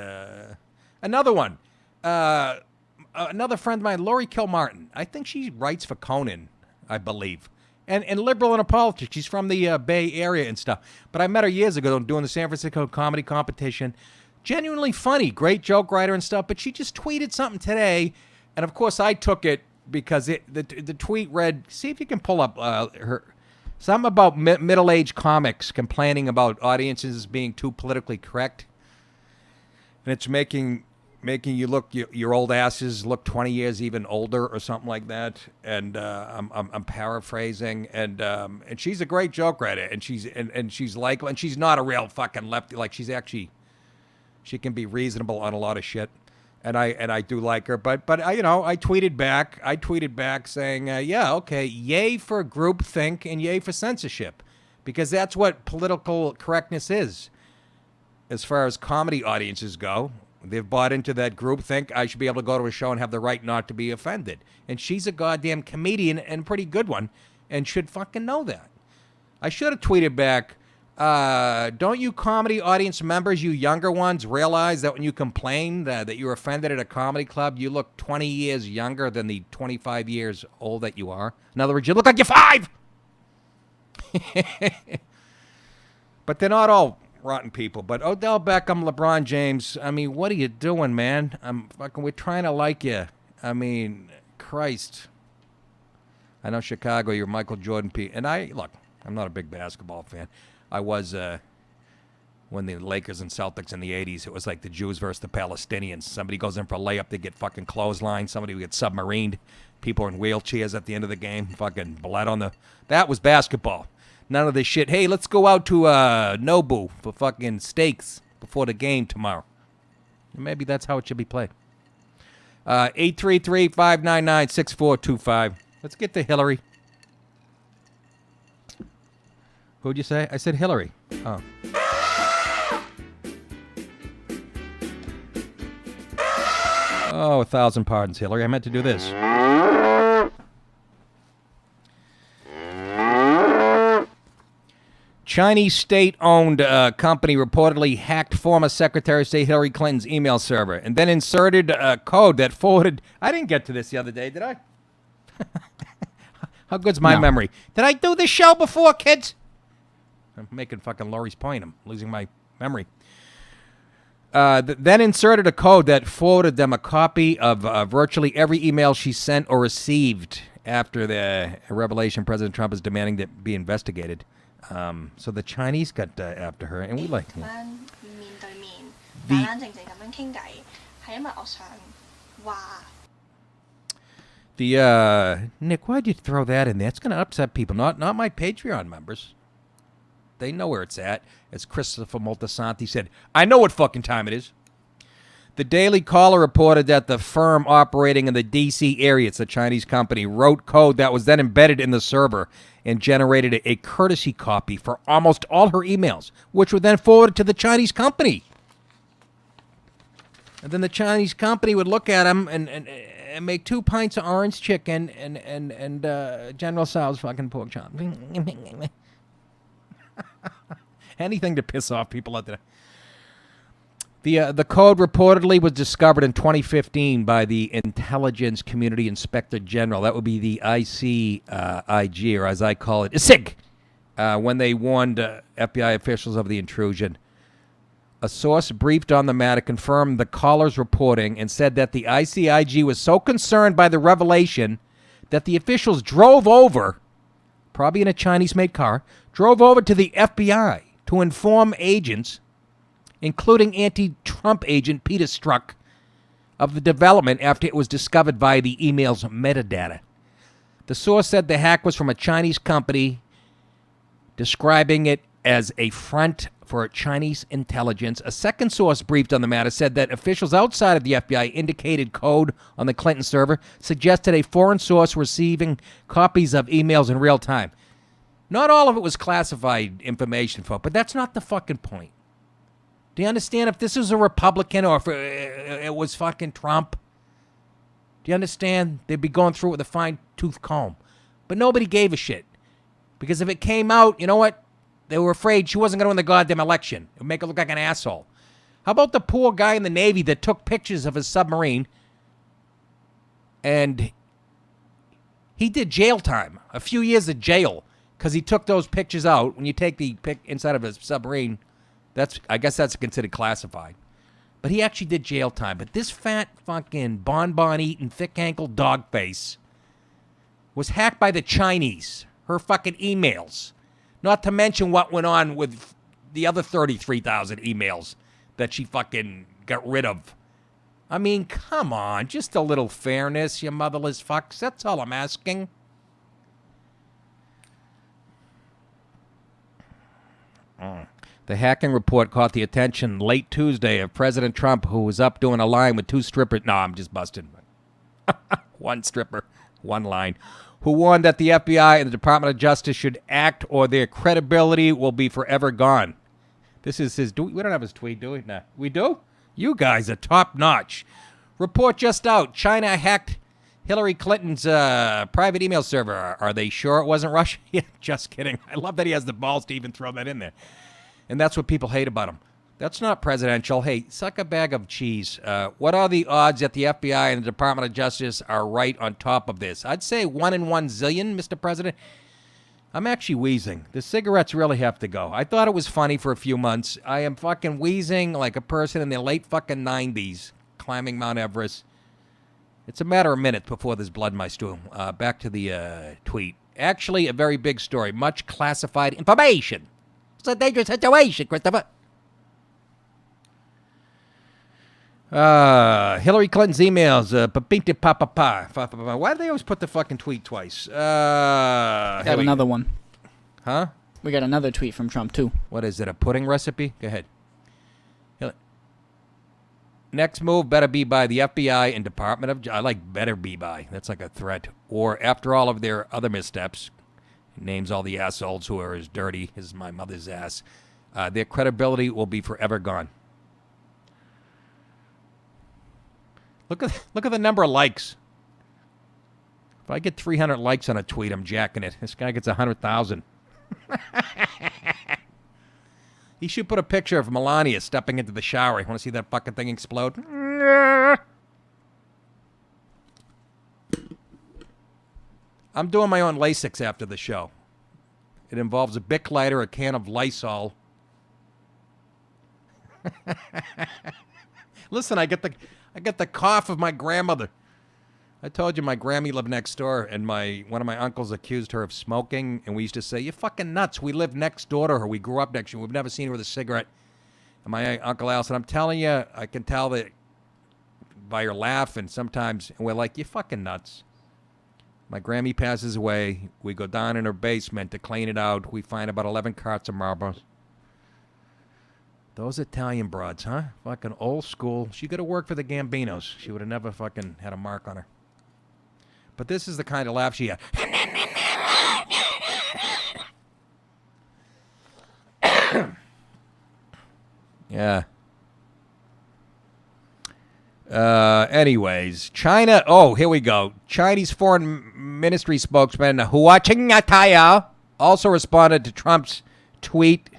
another one. Another friend of mine, Lori Kilmartin. I think she writes for Conan, I believe. And liberal in her politics. She's from the Bay Area and stuff. But I met her years ago doing the San Francisco comedy competition. Genuinely funny. Great joke writer and stuff. But she just tweeted something today. And, of course, I took it because the tweet read, see if you can pull up something about middle-aged comics complaining about audiences being too politically correct. And it's making you look, your old asses look 20 years even older or something like that. And I'm paraphrasing. And she's a great joke writer. And she's likable. And she's not a real fucking lefty. Like, she can be reasonable on a lot of shit. And I do like her, but I tweeted back saying, yay for groupthink and yay for censorship, because that's what political correctness is. As far as comedy audiences go, they've bought into that groupthink. I should be able to go to a show and have the right not to be offended. And she's a goddamn comedian and a pretty good one, and should fucking know that. I should have tweeted back. Don't you comedy audience members, you younger ones, realize that when you complain that you're offended at a comedy club, you look 20 years younger than the 25 years old that you are? In other words, you look like you're 5! But they're not all rotten people. But Odell Beckham, LeBron James, I mean, what are you doing, man? We're trying to like you. I mean, Christ. I know Chicago, you're Michael Jordan. And I'm not a big basketball fan. I was when the Lakers and Celtics in the 80s, it was like the Jews versus the Palestinians. Somebody goes in for a layup, they get fucking clotheslined. Somebody would get submarined. People in wheelchairs at the end of the game. Fucking blood on the... That was basketball. None of this shit. Hey, let's go out to Nobu for fucking steaks before the game tomorrow. Maybe that's how it should be played. 833-599-6425. Let's get to Hillary. Who'd you say? I said Hillary. Oh. Oh, 1,000 pardons, Hillary. I meant to do this. Chinese state-owned company reportedly hacked former Secretary of State Hillary Clinton's email server and then inserted a code that forwarded... I didn't get to this the other day, did I? How good's my memory? Did I do this show before, kids? I'm making fucking Lori's point. I'm losing my memory. Then inserted a code that forwarded them a copy of virtually every email she sent or received after the revelation President Trump is demanding that be investigated. So the Chinese got after her, and we like her. Nick, why'd you throw that in there? It's going to upset people, not my Patreon members. They know where it's at. As Christopher Moltisanti said, I know what fucking time it is. The Daily Caller reported that the firm operating in the D.C. area, it's a Chinese company, wrote code that was then embedded in the server and generated a courtesy copy for almost all her emails, which were then forwarded to the Chinese company. And then the Chinese company would look at them and make 2 pints of orange chicken and General Tso's fucking pork chop. Anything to piss off people out there. The code reportedly was discovered in 2015 by the Intelligence Community Inspector General. That would be the ICIG, or as I call it, SIG, when they warned FBI officials of the intrusion. A source briefed on the matter confirmed the caller's reporting and said that the ICIG was so concerned by the revelation that the officials drove over, probably in a Chinese-made car, drove over to the FBI to inform agents, including anti-Trump agent Peter Strzok, of the development after it was discovered via the email's metadata. The source said the hack was from a Chinese company, describing it as a front for Chinese intelligence. A second source briefed on the matter said that officials outside of the FBI indicated code on the Clinton server suggested a foreign source receiving copies of emails in real time. Not all of it was classified information, folks, but that's not the fucking point. Do you understand? If this was a Republican or if it was fucking Trump, do you understand? They'd be going through it with a fine-tooth comb. But nobody gave a shit. Because if it came out, you know what? They were afraid she wasn't going to win the goddamn election. It would make her look like an asshole. How about the poor guy in the Navy that took pictures of his submarine and he did jail time, a few years of jail, because he took those pictures out. When you take the pic inside of a submarine, I guess that's considered classified. But he actually did jail time. But this fat fucking bonbon-eating, thick-ankle dog face was hacked by the Chinese. Her fucking emails. Not to mention what went on with the other 33,000 emails that she fucking got rid of. I mean, come on. Just a little fairness, you motherless fucks. That's all I'm asking. The hacking report caught the attention late Tuesday of President Trump, who was up doing a line with 2 strippers. No, I'm just busting. One stripper, one line. Who warned that the FBI and the Department of Justice should act or their credibility will be forever gone. This is his... we don't have his tweet, do we? No. We do? You guys are top-notch. Report just out. China hacked Hillary Clinton's private email server. Are they sure it wasn't Russia? Yeah, just kidding. I love that he has the balls to even throw that in there. And that's what people hate about him. That's not presidential. Hey, suck a bag of cheese. What are the odds that the FBI and the Department of Justice are right on top of this? I'd say 1 in 1 zillion, Mr. President. I'm actually wheezing. The cigarettes really have to go. I thought it was funny for a few months. I am fucking wheezing like a person in their late fucking 90s climbing Mount Everest. It's a matter of minutes before there's blood in my stool. Back to the tweet. Actually, a very big story. Much classified information. It's a dangerous situation, Christopher. Hillary Clinton's emails. Why do they always put the fucking tweet twice? Got another one. Huh? We got another tweet from Trump, too. What is it, a pudding recipe? Go ahead. Next move better be by the FBI and Department of... I like better be by. That's like a threat. Or after all of their other missteps, names all the assholes who are as dirty as my mother's ass, their credibility will be forever gone. Look at the number of likes. If I get 300 likes on a tweet, I'm jacking it. This guy gets 100,000. He should put a picture of Melania stepping into the shower. You want to see that fucking thing explode? I'm doing my own Lasix after the show. It involves a Bic lighter, a can of Lysol. Listen, I get the cough of my grandmother. I told you my Grammy lived next door, and one of my uncles accused her of smoking, and we used to say, "You're fucking nuts. We live next door to her. We grew up next to her. We've never seen her with a cigarette." And my Uncle Al said, "I'm telling you, I can tell that by her laugh, and sometimes," and we're like, "You're fucking nuts." My Grammy passes away. We go down in her basement to clean it out. We find about 11 carts of Marlboros. Those Italian broads, huh? Fucking old school. She could have worked for the Gambinos. She would have never fucking had a mark on her. But this is the kind of laugh she had. Yeah. Anyways, China. Oh, here we go. Chinese Foreign Ministry spokesman Hua Qingtaya also responded to Trump's tweet,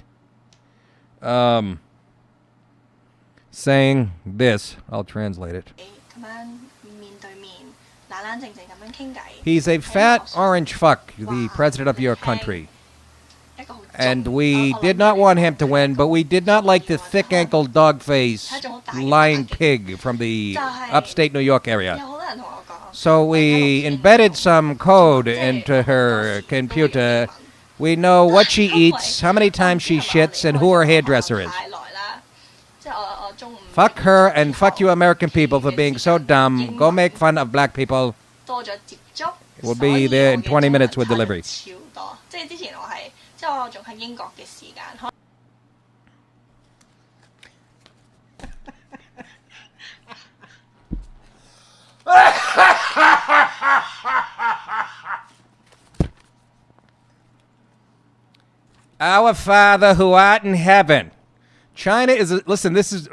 saying this. I'll translate it. He's a fat orange fuck, the president of your country. And we did not want him to win, but we did not like the thick-ankle dog-faced lying pig from the upstate New York area. So we embedded some code into her computer. We know what she eats, how many times she shits, and who her hairdresser is. Fuck her and fuck you American people for being so dumb. Go make fun of black people. We'll be there in 20 minutes with delivery. Our Father who art in heaven. China is, listen, this is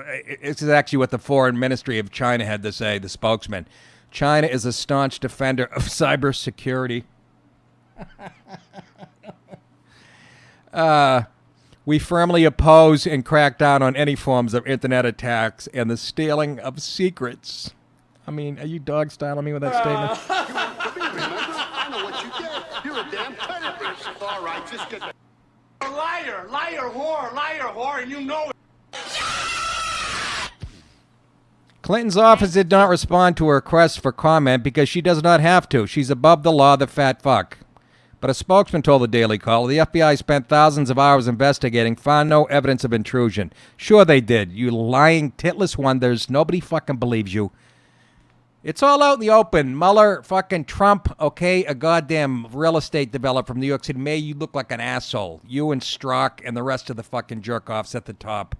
actually what the Foreign Ministry of China had to say, the spokesman. China is a staunch defender of cybersecurity. We firmly oppose and crack down on any forms of internet attacks and the stealing of secrets. I mean, are you dog-styling me with that statement? I know what you did. You're a damn terrorist. All right, just get the... Liar, whore, and you know it. Clinton's office did not respond to a request for comment because she does not have to. She's above the law, the fat fuck. But a spokesman told the Daily Caller the FBI spent thousands of hours investigating, found no evidence of intrusion. Sure they did. You lying, titless wonders. Nobody fucking believes you. It's all out in the open. Mueller, fucking Trump, okay, a goddamn real estate developer from New York City. May you look like an asshole. You and Strzok and the rest of the fucking jerk-offs at the top.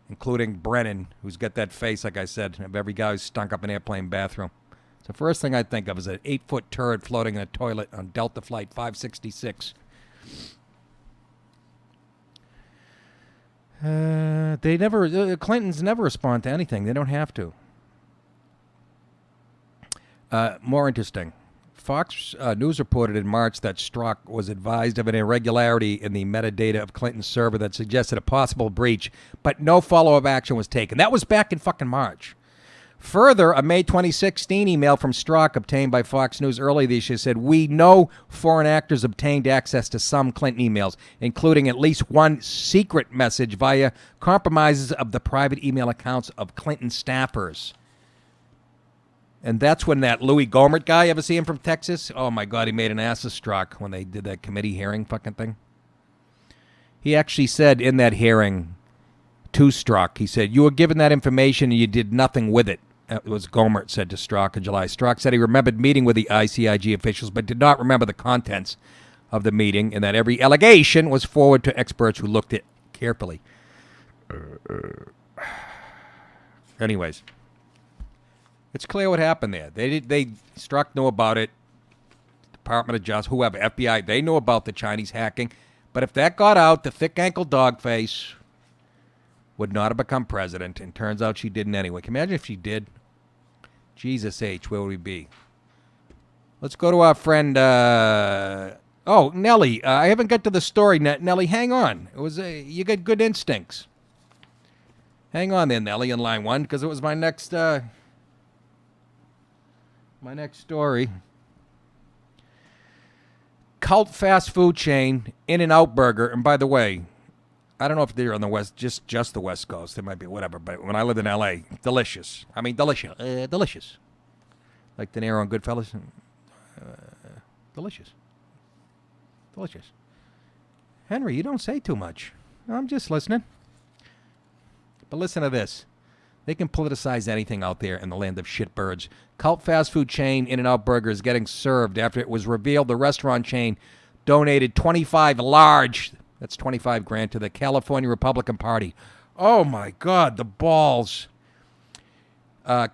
Including Brennan, who's got that face, like I said, of every guy who's stunk up an airplane bathroom. The first thing I think of is an 8-foot turd floating in a toilet on Delta Flight 566. Clintons never respond to anything. They don't have to. More interesting. Fox News reported in March that Strzok was advised of an irregularity in the metadata of Clinton's server that suggested a possible breach, but no follow-up action was taken. That was back in fucking March. Further, a May 2016 email from Strzok obtained by Fox News early this year said, "We know foreign actors obtained access to some Clinton emails, including at least one secret message via compromises of the private email accounts of Clinton staffers." And that's when that Louis Gohmert guy, ever see him from Texas? Oh, my God, he made an ass of Strzok when they did that committee hearing fucking thing. He actually said in that hearing to Strzok. He said, "You were given that information and you did nothing with it." It was Gohmert said to Strzok in July. Strzok said he remembered meeting with the ICIG officials but did not remember the contents of the meeting and that every allegation was forwarded to experts who looked at it carefully. Anyways, it's clear what happened there. Strzok knew about it. Department of Justice, whoever, FBI, they knew about the Chinese hacking. But if that got out, the thick-ankle dogface would not have become president, and turns out she didn't anyway. Can you imagine if she did? Jesus H, where would we be? Let's go to our friend, Nellie. I haven't got to the story. Nellie, hang on. You got good instincts. Hang on there, Nellie, in line one, because it was my next story. Cult fast food chain, In-N-Out Burger, and by the way, I don't know if they're on the West, just the West Coast. It might be whatever, but when I lived in L.A., delicious. I mean, delicious. Like De Niro on Goodfellas. Delicious. Henry, you don't say too much. I'm just listening. But listen to this. They can politicize anything out there in the land of shitbirds. Cult fast food chain In-N-Out Burger is getting served after it was revealed the restaurant chain donated 25 large, that's 25 grand, to the California Republican Party. Oh, my God, the balls.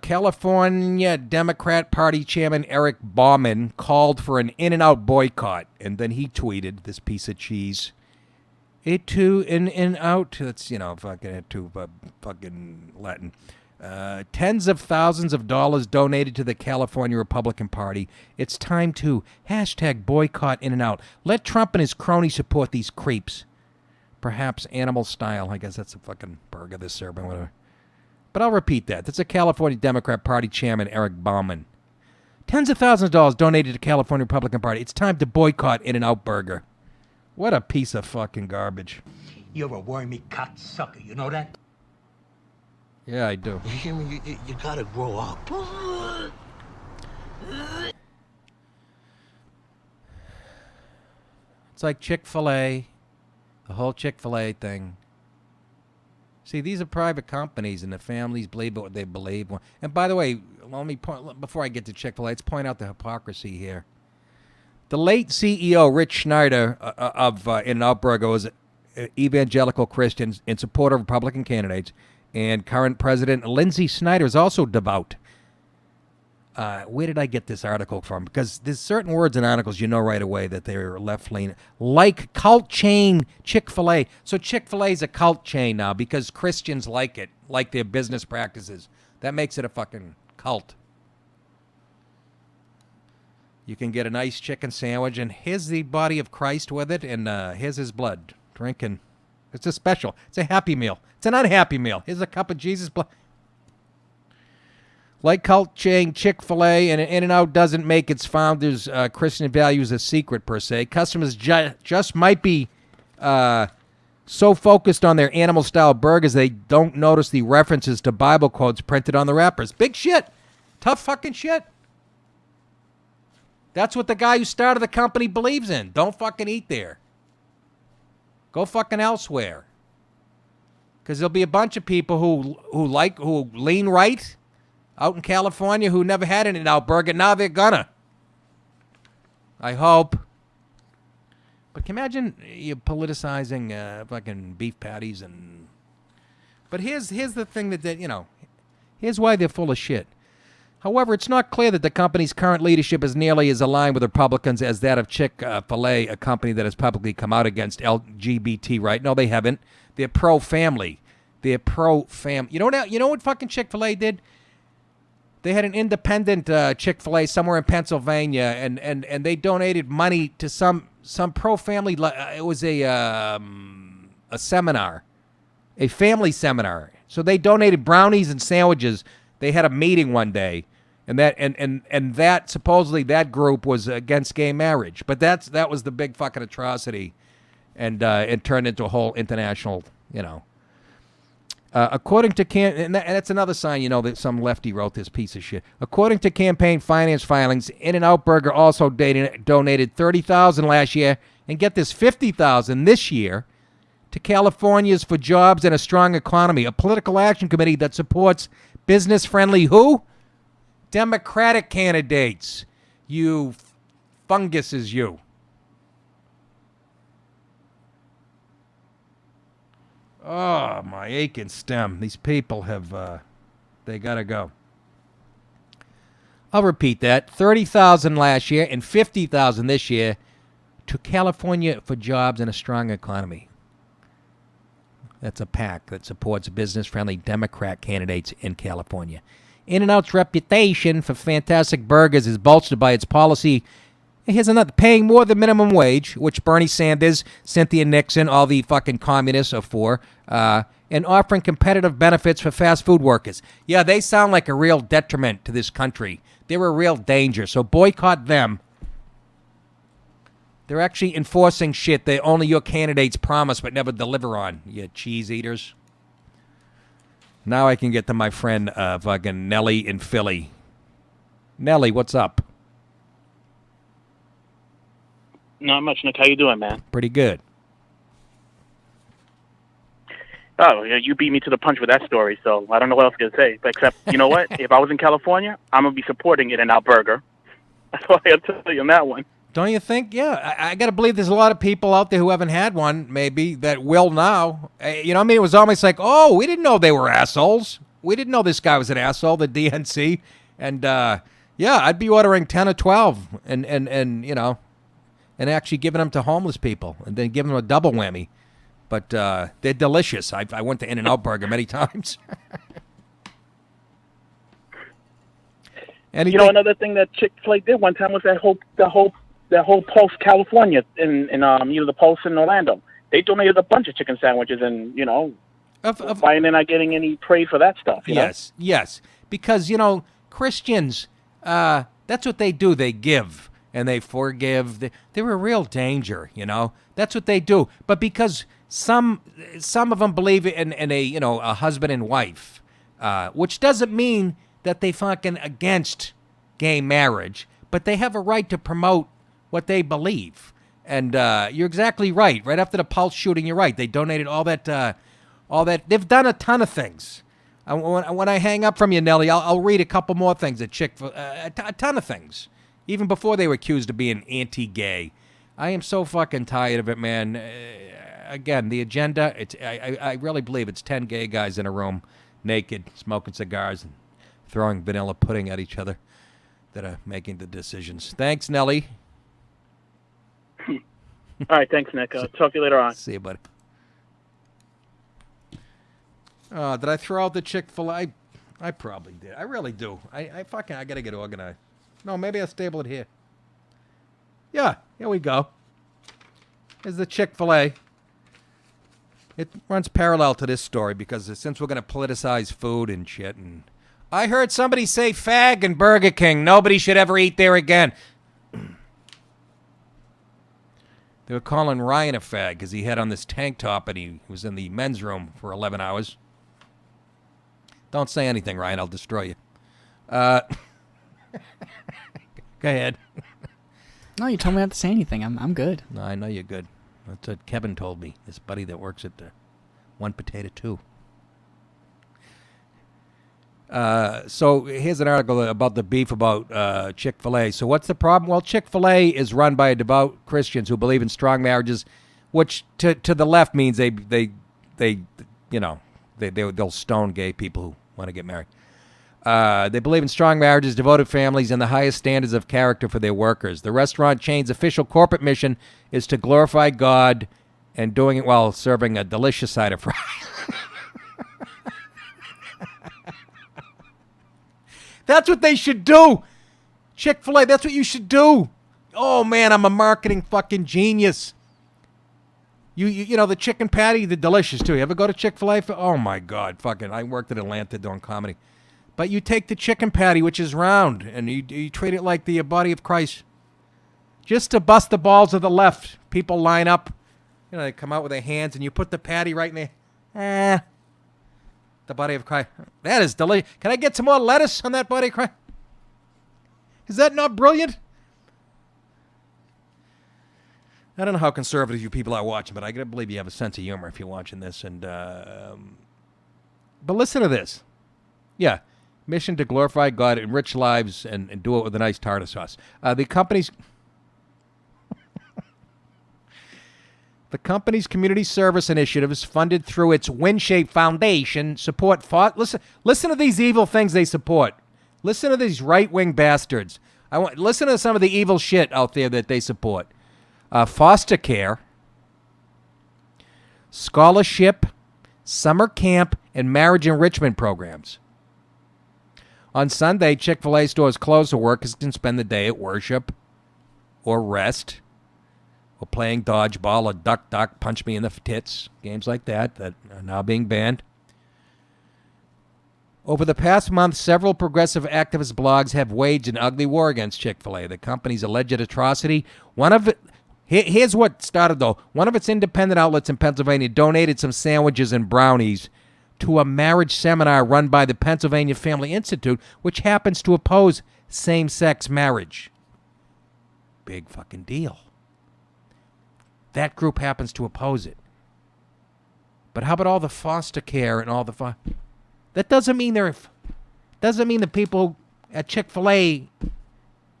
California Democrat Party Chairman Eric Bauman called for an In-N-Out boycott, and then he tweeted, this piece of cheese, "It too In-N-Out," that's, fucking Latin. Tens of thousands of dollars donated to the California Republican Party. It's time to #boycott In-N-Out. Let Trump and his cronies support these creeps. Perhaps animal style. I guess that's a fucking burger they're serving, whatever. But I'll repeat that. That's a California Democrat Party Chairman, Eric Bauman. Tens of thousands of dollars donated to the California Republican Party. It's time to boycott In-N-Out Burger. What a piece of fucking garbage. You're a wormy cocksucker, you know that? Yeah, I do. You hear me? You gotta grow up. It's like Chick-fil-A, the whole Chick-fil-A thing. See, these are private companies, and the families believe what they believe. And by the way, let me point, before I get to Chick-fil-A, let's point out the hypocrisy here. The late CEO, Rich Schneider, of In-N-Out Burger, was an evangelical Christian in support of Republican candidates, and current President Lindsay Snyder is also devout. Where did I get this article from? Because there's certain words in articles you know right away that they're left-leaning. Like cult chain Chick-fil-A. So Chick-fil-A is a cult chain now because Christians like it, like their business practices. That makes it a fucking cult. You can get a nice chicken sandwich, and here's the body of Christ with it, and here's his blood. Drinking. It's a special. It's a happy meal. It's an unhappy meal. Here's a cup of Jesus' blood. Like cult chain Chick-fil-A, and In-N-Out doesn't make its founders' Christian values a secret, per se. Customers just might be so focused on their animal-style burgers they don't notice the references to Bible quotes printed on the wrappers. Big shit. Tough fucking shit. That's what the guy who started the company believes in. Don't fucking eat there. Go fucking elsewhere. Because there'll be a bunch of people who lean right out in California who never had an In-N-Out Burger. Now they're gonna. I hope. But can you imagine you politicizing fucking beef patties and... But here's the thing that, here's why they're full of shit. However, it's not clear that the company's current leadership is nearly as aligned with Republicans as that of Chick-fil-A, a company that has publicly come out against LGBT right. No, they haven't. They're pro-family. They're pro-family. You know what fucking Chick-fil-A did? They had an independent Chick-fil-A somewhere in Pennsylvania, and they donated money to some pro-family. It was a seminar, a family seminar. So they donated brownies and sandwiches. They had a meeting one day, and that supposedly that group was against gay marriage. But that was the big fucking atrocity, and it turned into a whole international, according to and that's another sign, that some lefty wrote this piece of shit. According to campaign finance filings, In-N-Out Burger also donated $30,000 last year, and get this, $50,000 this year, to Californians for jobs and a strong economy, a political action committee that supports business-friendly who? Democratic candidates. You funguses, you. Oh, my aching stem. These people have, they got to go. I'll repeat that. 30,000 last year and 50,000 this year to California for jobs and a strong economy. That's a PAC that supports business-friendly Democrat candidates in California. In-N-Out's reputation for fantastic burgers is bolstered by its policy. Here's another. Paying more than minimum wage, which Bernie Sanders, Cynthia Nixon, all the fucking communists are for, and offering competitive benefits for fast food workers. Yeah, they sound like a real detriment to this country. They're a real danger, so boycott them. They're actually enforcing shit that only your candidates promise but never deliver on, you cheese eaters. Now I can get to my friend fucking Nellie in Philly. Nellie, what's up? Not much, Nick. How you doing, man? Pretty good. Oh, yeah, you beat me to the punch with that story, so I don't know what else to say. Except, you know what? If I was in California, I'm going to be supporting In-N-Out Burger. That's all I got to tell you on that one. Don't you think? Yeah, I got to believe there's a lot of people out there who haven't had one, maybe, that will now. You know, I mean, it was almost like, oh, we didn't know they were assholes. We didn't know this guy was an asshole, the DNC. And, yeah, I'd be ordering 10 or 12 and you know, and actually giving them to homeless people and then giving them a double whammy. But they're delicious. I went to In-N-Out Burger many times. You know, another thing that Chick-fil-A did one time was that whole Post California in you know, the Post in Orlando. They donated a bunch of chicken sandwiches, and you know, why they're not getting any praise for that stuff? You know? Yes, because you know Christians, that's what they do. They give and they forgive. They're a real danger. You know, that's what they do. But because some of them believe in a a husband and wife, which doesn't mean that they fucking against gay marriage, but they have a right to promote what they believe. And you're exactly right. Right after the Pulse shooting, you're right. They donated all that. They've done a ton of things. When I hang up from you, Nellie, I'll read a couple more things at Chick-fil-A. A ton of things. Even before they were accused of being anti-gay. I am so fucking tired of it, man. Again, the agenda, I really believe it's 10 gay guys in a room, naked, smoking cigars, and throwing vanilla pudding at each other that are making the decisions. Thanks, Nellie. All right, thanks, Nick. Talk to you later on. See you, buddy. Did I throw out the Chick-fil-A? I probably did. I really do. I got to get organized. No, maybe I'll stable it here. Yeah, here we go. Here's the Chick-fil-A. It runs parallel to this story because since we're going to politicize food and shit, and I heard somebody say fag in Burger King. Nobody should ever eat there again. They were calling Ryan a fag because he had on this tank top and he was in the men's room for 11 hours. Don't say anything, Ryan. I'll destroy you. Go ahead. No, you told me not to say anything. I'm good. No, I know you're good. That's what Kevin told me, his buddy that works at One Potato 2. So here's an article about the beef about Chick-fil-A. So what's the problem? Well, Chick-fil-A is run by devout Christians who believe in strong marriages, which to the left means they'll stone gay people who want to get married. They believe in strong marriages, devoted families, and the highest standards of character for their workers. The restaurant chain's official corporate mission is to glorify God and doing it while serving a delicious side of fries. That's what they should do. Chick-fil-A, that's what you should do. Oh, man, I'm a marketing fucking genius. You know, the chicken patty, they're delicious, too. You ever go to Chick-fil-A? Oh, my God, fucking, I worked in Atlanta doing comedy. But you take the chicken patty, which is round, and you treat it like the body of Christ. Just to bust the balls of the left. People line up. You know, they come out with their hands, and you put the patty right in there. The body of Christ. That is delicious. Can I get some more lettuce on that body of Christ? Is that not brilliant? I don't know how conservative you people are watching, but I gotta believe you have a sense of humor if you're watching this. And but listen to this. Yeah, mission to glorify God, enrich lives, and do it with a nice tartar sauce. The company's community service initiatives, funded through its Windshape Foundation, support. Listen to these evil things they support. Listen to these right-wing bastards. Listen to some of the evil shit out there that they support. Foster care, scholarship, summer camp, and marriage enrichment programs. On Sunday, Chick-fil-A stores closed so workers can spend the day at worship or rest or playing dodgeball or duck, punch me in the tits, games like that are now being banned. Over the past month, several progressive activist blogs have waged an ugly war against Chick-fil-A, the company's alleged atrocity. Here's what started, though. One of its independent outlets in Pennsylvania donated some sandwiches and brownies to a marriage seminar run by the Pennsylvania Family Institute, which happens to oppose same-sex marriage. Big fucking deal. That group happens to oppose it. But how about all the foster care and all the... That doesn't mean the people at Chick-fil-A...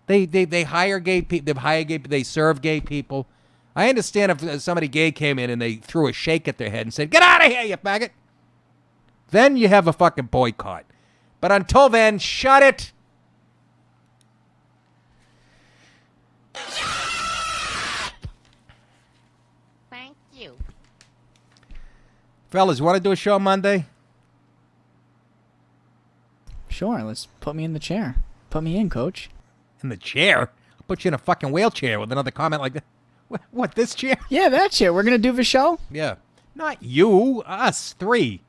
They hire gay people. They serve gay people. I understand if somebody gay came in and they threw a shake at their head and said, "Get out of here, you faggot." Then you have a fucking boycott. But until then, shut it. Thank you. Fellas, you want to do a show Monday? Sure, let's put me in the chair. Put me in, coach. In the chair? I'll put you in a fucking wheelchair with another comment like that. What, this chair? Yeah, that chair. We're going to do the show? Yeah. Not you, us, three.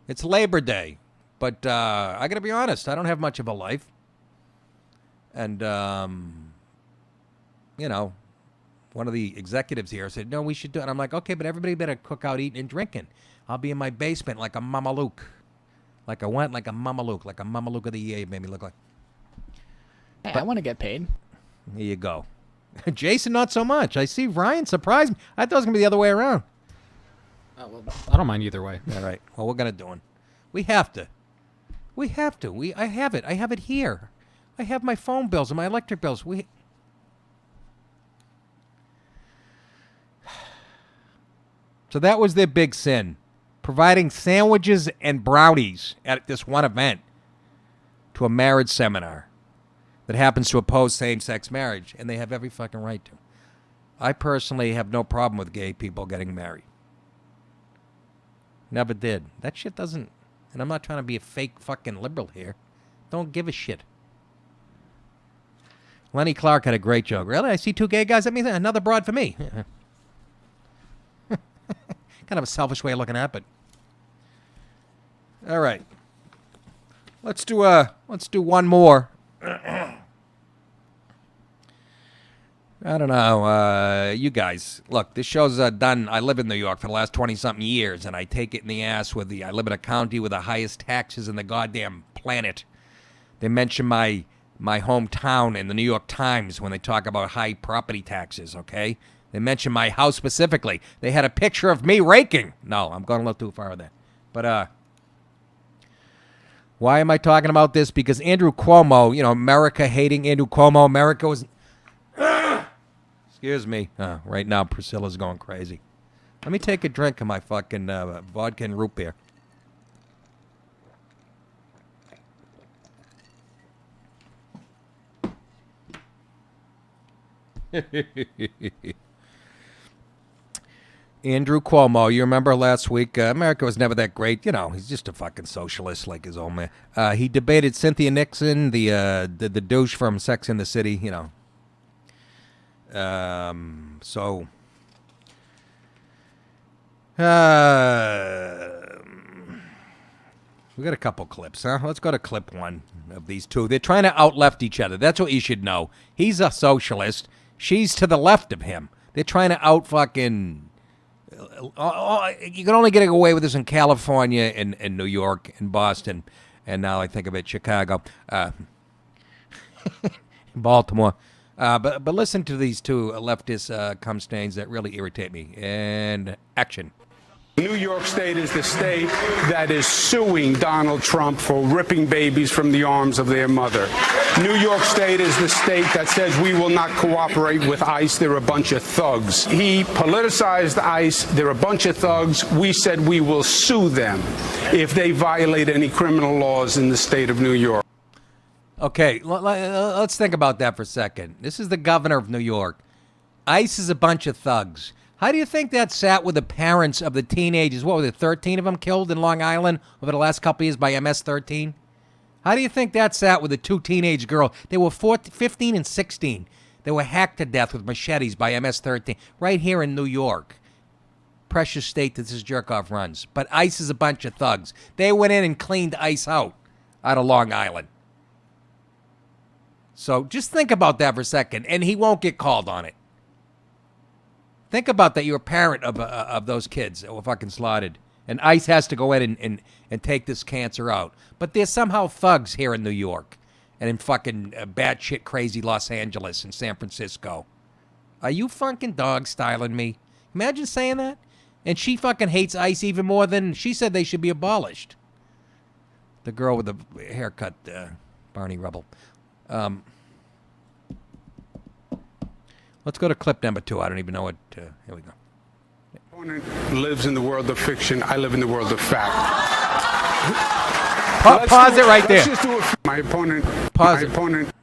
It's Labor Day. But I got to be honest, I don't have much of a life. And, you know, one of the executives here said, no, we should do it. And I'm like, okay, but everybody better cook out eating and drinking. I'll be in my basement like a Mameluke. Like a Mameluke of the year, you made me look like. Hey, I want to get paid. Here you go. Jason, not so much. I see Ryan surprised me. I thought it was going to be the other way around. Oh, well, I don't mind either way. All right. Well, we're going to do it. We have to. I have it. I have it here. I have my phone bills and my electric bills. So that was their big sin. Providing sandwiches and brownies at this one event to a marriage seminar that happens to oppose same-sex marriage, and they have every fucking right to. I personally have no problem with gay people getting married. Never did. That shit doesn't... And I'm not trying to be a fake fucking liberal here. Don't give a shit. Lenny Clark had a great joke. Really? I see two gay guys? That means another broad for me. Kind of a selfish way of looking at it, but... All right. Let's do one more. I don't know. You guys, look, this show's done. I live in New York for the last 20-something years, and I take it in the ass I live in a county with the highest taxes in the goddamn planet. They mention my hometown in the New York Times when they talk about high property taxes, okay? They mention my house specifically. They had a picture of me raking. No, I'm going a little too far with that. But, why am I talking about this? Because Andrew Cuomo, America hating Andrew Cuomo. America was... Excuse me. Right now, Priscilla's going crazy. Let me take a drink of my fucking vodka and root beer. Andrew Cuomo, you remember last week, America was never that great. He's just a fucking socialist like his old man. He debated Cynthia Nixon, the douche from Sex and the City, So, we got a couple clips, huh? Let's go to clip one of these two. They're trying to out-left each other. That's what you should know. He's a socialist. She's to the left of him. They're trying to out-fucking... You can only get away with this in California and New York and Boston. And now I think of it, Chicago. Baltimore. But listen to these two leftist cum stains that really irritate me. And action. New York State is the state that is suing Donald Trump for ripping babies from the arms of their mother. New York State is the state that says we will not cooperate with ICE. They're a bunch of thugs. He politicized ICE. They're a bunch of thugs. We said we will sue them if they violate any criminal laws in the state of New York. Okay, let's think about that for a second. This is the governor of New York. ICE is a bunch of thugs. How do you think that sat with the parents of the teenagers? What were there, 13 of them killed in Long Island over the last couple of years by MS-13? How do you think that sat with the two teenage girls? They were 15 and 16. They were hacked to death with machetes by MS-13 right here in New York. Precious state that this jerk-off runs. But ICE is a bunch of thugs. They went in and cleaned ICE out of Long Island. So just think about that for a second, and he won't get called on it. Think about that. You're a parent of those kids that were fucking slaughtered. And ICE has to go in and take this cancer out. But there's somehow thugs here in New York and in fucking batshit crazy Los Angeles and San Francisco. Are you fucking dog styling me? Imagine saying that. And she fucking hates ICE even more than she said they should be abolished. The girl with the haircut, Barney Rubble. Let's go to clip number 2. I don't even know what. Here we go. My opponent lives in the world of fiction. I live in the world of fact. Pause it right there. Let's just do it. My opponent. Pause my opponent.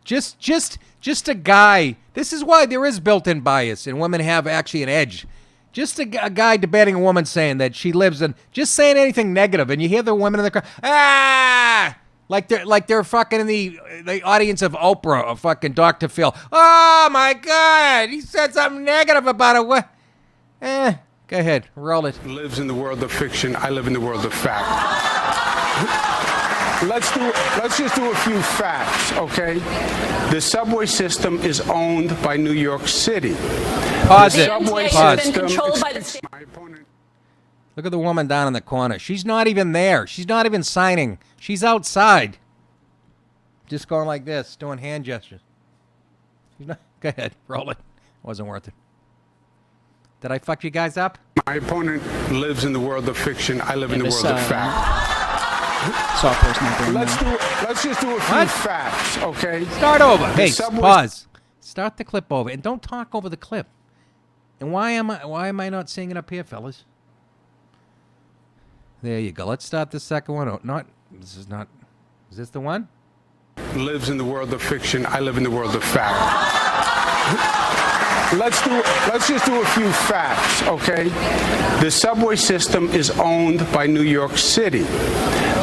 Just a guy. This is why there is built-in bias, and women have actually an edge. Just a guy debating a woman saying that she lives in. Just saying anything negative, and you hear the women in the crowd. Ah! Like they're fucking in the audience of Oprah or fucking Dr. Phil. Oh my God, he said something negative about it. What? Go ahead, roll it. Lives in the world of fiction. I live in the world of fact. Let's just do a few facts, okay? The subway system is owned by New York City. Pause the it. Subway Pause. system controlled by the state. My opponent. Look at the woman down in the corner. She's not even there. She's not even signing. She's outside. Just going like this, doing hand gestures. Go ahead, roll it. Wasn't worth it. Did I fuck you guys up? My opponent lives in the world of fiction. I live in the world of fact. Software's not doing Let's just do a few facts, okay? Start over. Hey, pause. Start the clip over, and don't talk over the clip. And why am I not seeing it up here, fellas? There you go. Let's start the second one. Oh, is this the one? Lives in the world of fiction. I live in the world of fact. Let's just do a few facts, okay? The subway system is owned by New York City.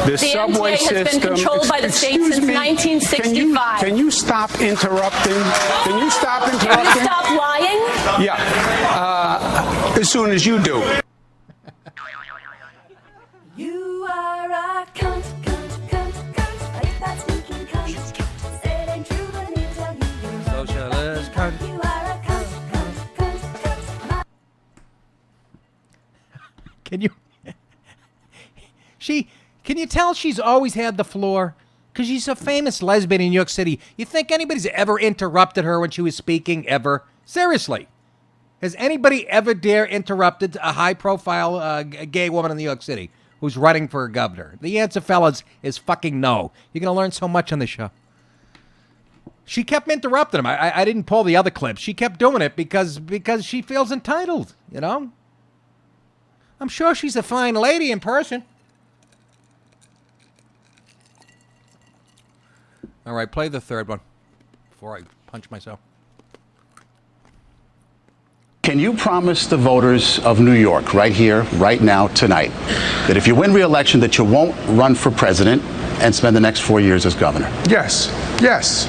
The subway MTA has been controlled by the state since 1965. Can you stop interrupting? Can you stop interrupting? Can you stop lying? Yeah. As soon as you do. You are a cunt, cunt, cunt, cunt. If that's sneaking cunt. Say it ain't true, let me tell you you're a Socialist cunt. You are a cunt, cunt, cunt, cunt. Can you? Can you tell she's always had the floor? Because she's a famous lesbian in New York City. You think anybody's ever interrupted her when she was speaking, ever? Seriously. Has anybody ever dare interrupted a high-profile gay woman in New York City who's running for governor? The answer, fellas, is fucking no. You're going to learn so much on this show. She kept interrupting him. I didn't pull the other clips. She kept doing it because she feels entitled, you know? I'm sure she's a fine lady in person. All right, play the third one before I punch myself. Can you promise the voters of New York right here, right now, tonight, that if you win re-election that you won't run for president and spend the next 4 years as governor? Yes. Yes.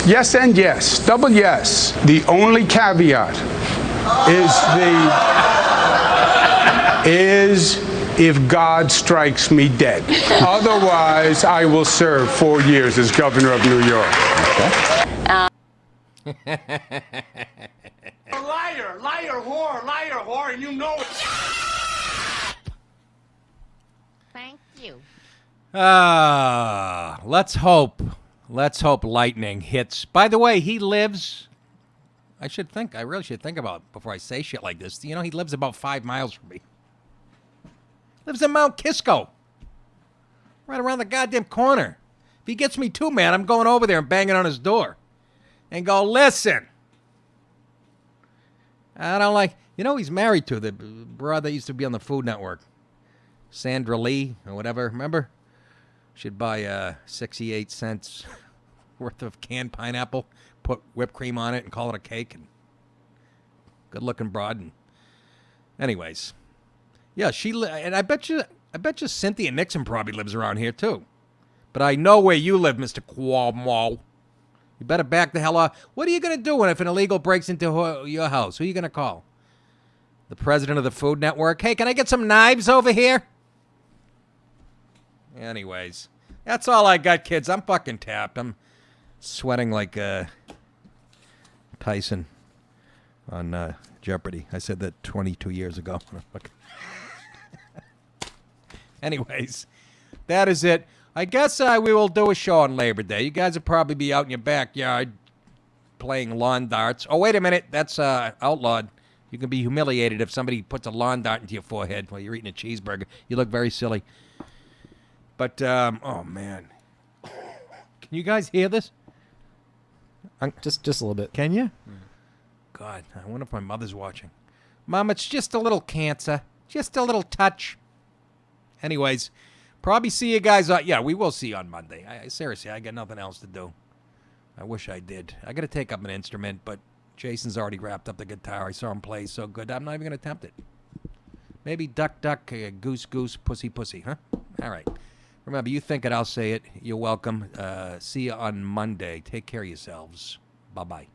Yes and yes. Double yes. The only caveat is if God strikes me dead. Otherwise, I will serve 4 years as governor of New York. Liar, liar, whore, and you know it. Thank you. Let's hope Let's hope lightning hits. By the way, he lives... I really should think about it before I say shit like this. You know, he lives about 5 miles from me. Lives in Mount Kisco. Right around the goddamn corner. If he gets me too, man, I'm going over there and banging on his door. And go, listen. I don't like... You know, he's married to the broad that used to be on the Food Network. Sandra Lee or whatever. Remember? Should buy 68 cents worth of canned pineapple, put whipped cream on it, and call it a cake. And good-looking broad. And anyways, yeah, and I bet you Cynthia Nixon probably lives around here too. But I know where you live, Mr. Cuomo. You better back the hell off. What are you gonna do if an illegal breaks into your house? Who are you gonna call? The president of the Food Network? Hey, can I get some knives over here? Anyways, that's all I got, kids. I'm fucking tapped. I'm sweating like Tyson on Jeopardy. I said that 22 years ago. Anyways, that is it. I guess we will do a show on Labor Day. You guys will probably be out in your backyard playing lawn darts. Oh, wait a minute. That's outlawed. You can be humiliated if somebody puts a lawn dart into your forehead while you're eating a cheeseburger. You look very silly. But, oh, man. Can you guys hear this? Just a little bit. Can you? God, I wonder if my mother's watching. Mom, it's just a little cancer. Just a little touch. Anyways, probably see you guys. Yeah, we will see you on Monday. Seriously, I got nothing else to do. I wish I did. I got to take up an instrument, but Jason's already wrapped up the guitar. I saw him play so good. I'm not even going to attempt it. Maybe duck, duck, goose, goose, pussy, pussy, huh? All right. Remember, you think it, I'll say it. You're welcome. See you on Monday. Take care of yourselves. Bye-bye.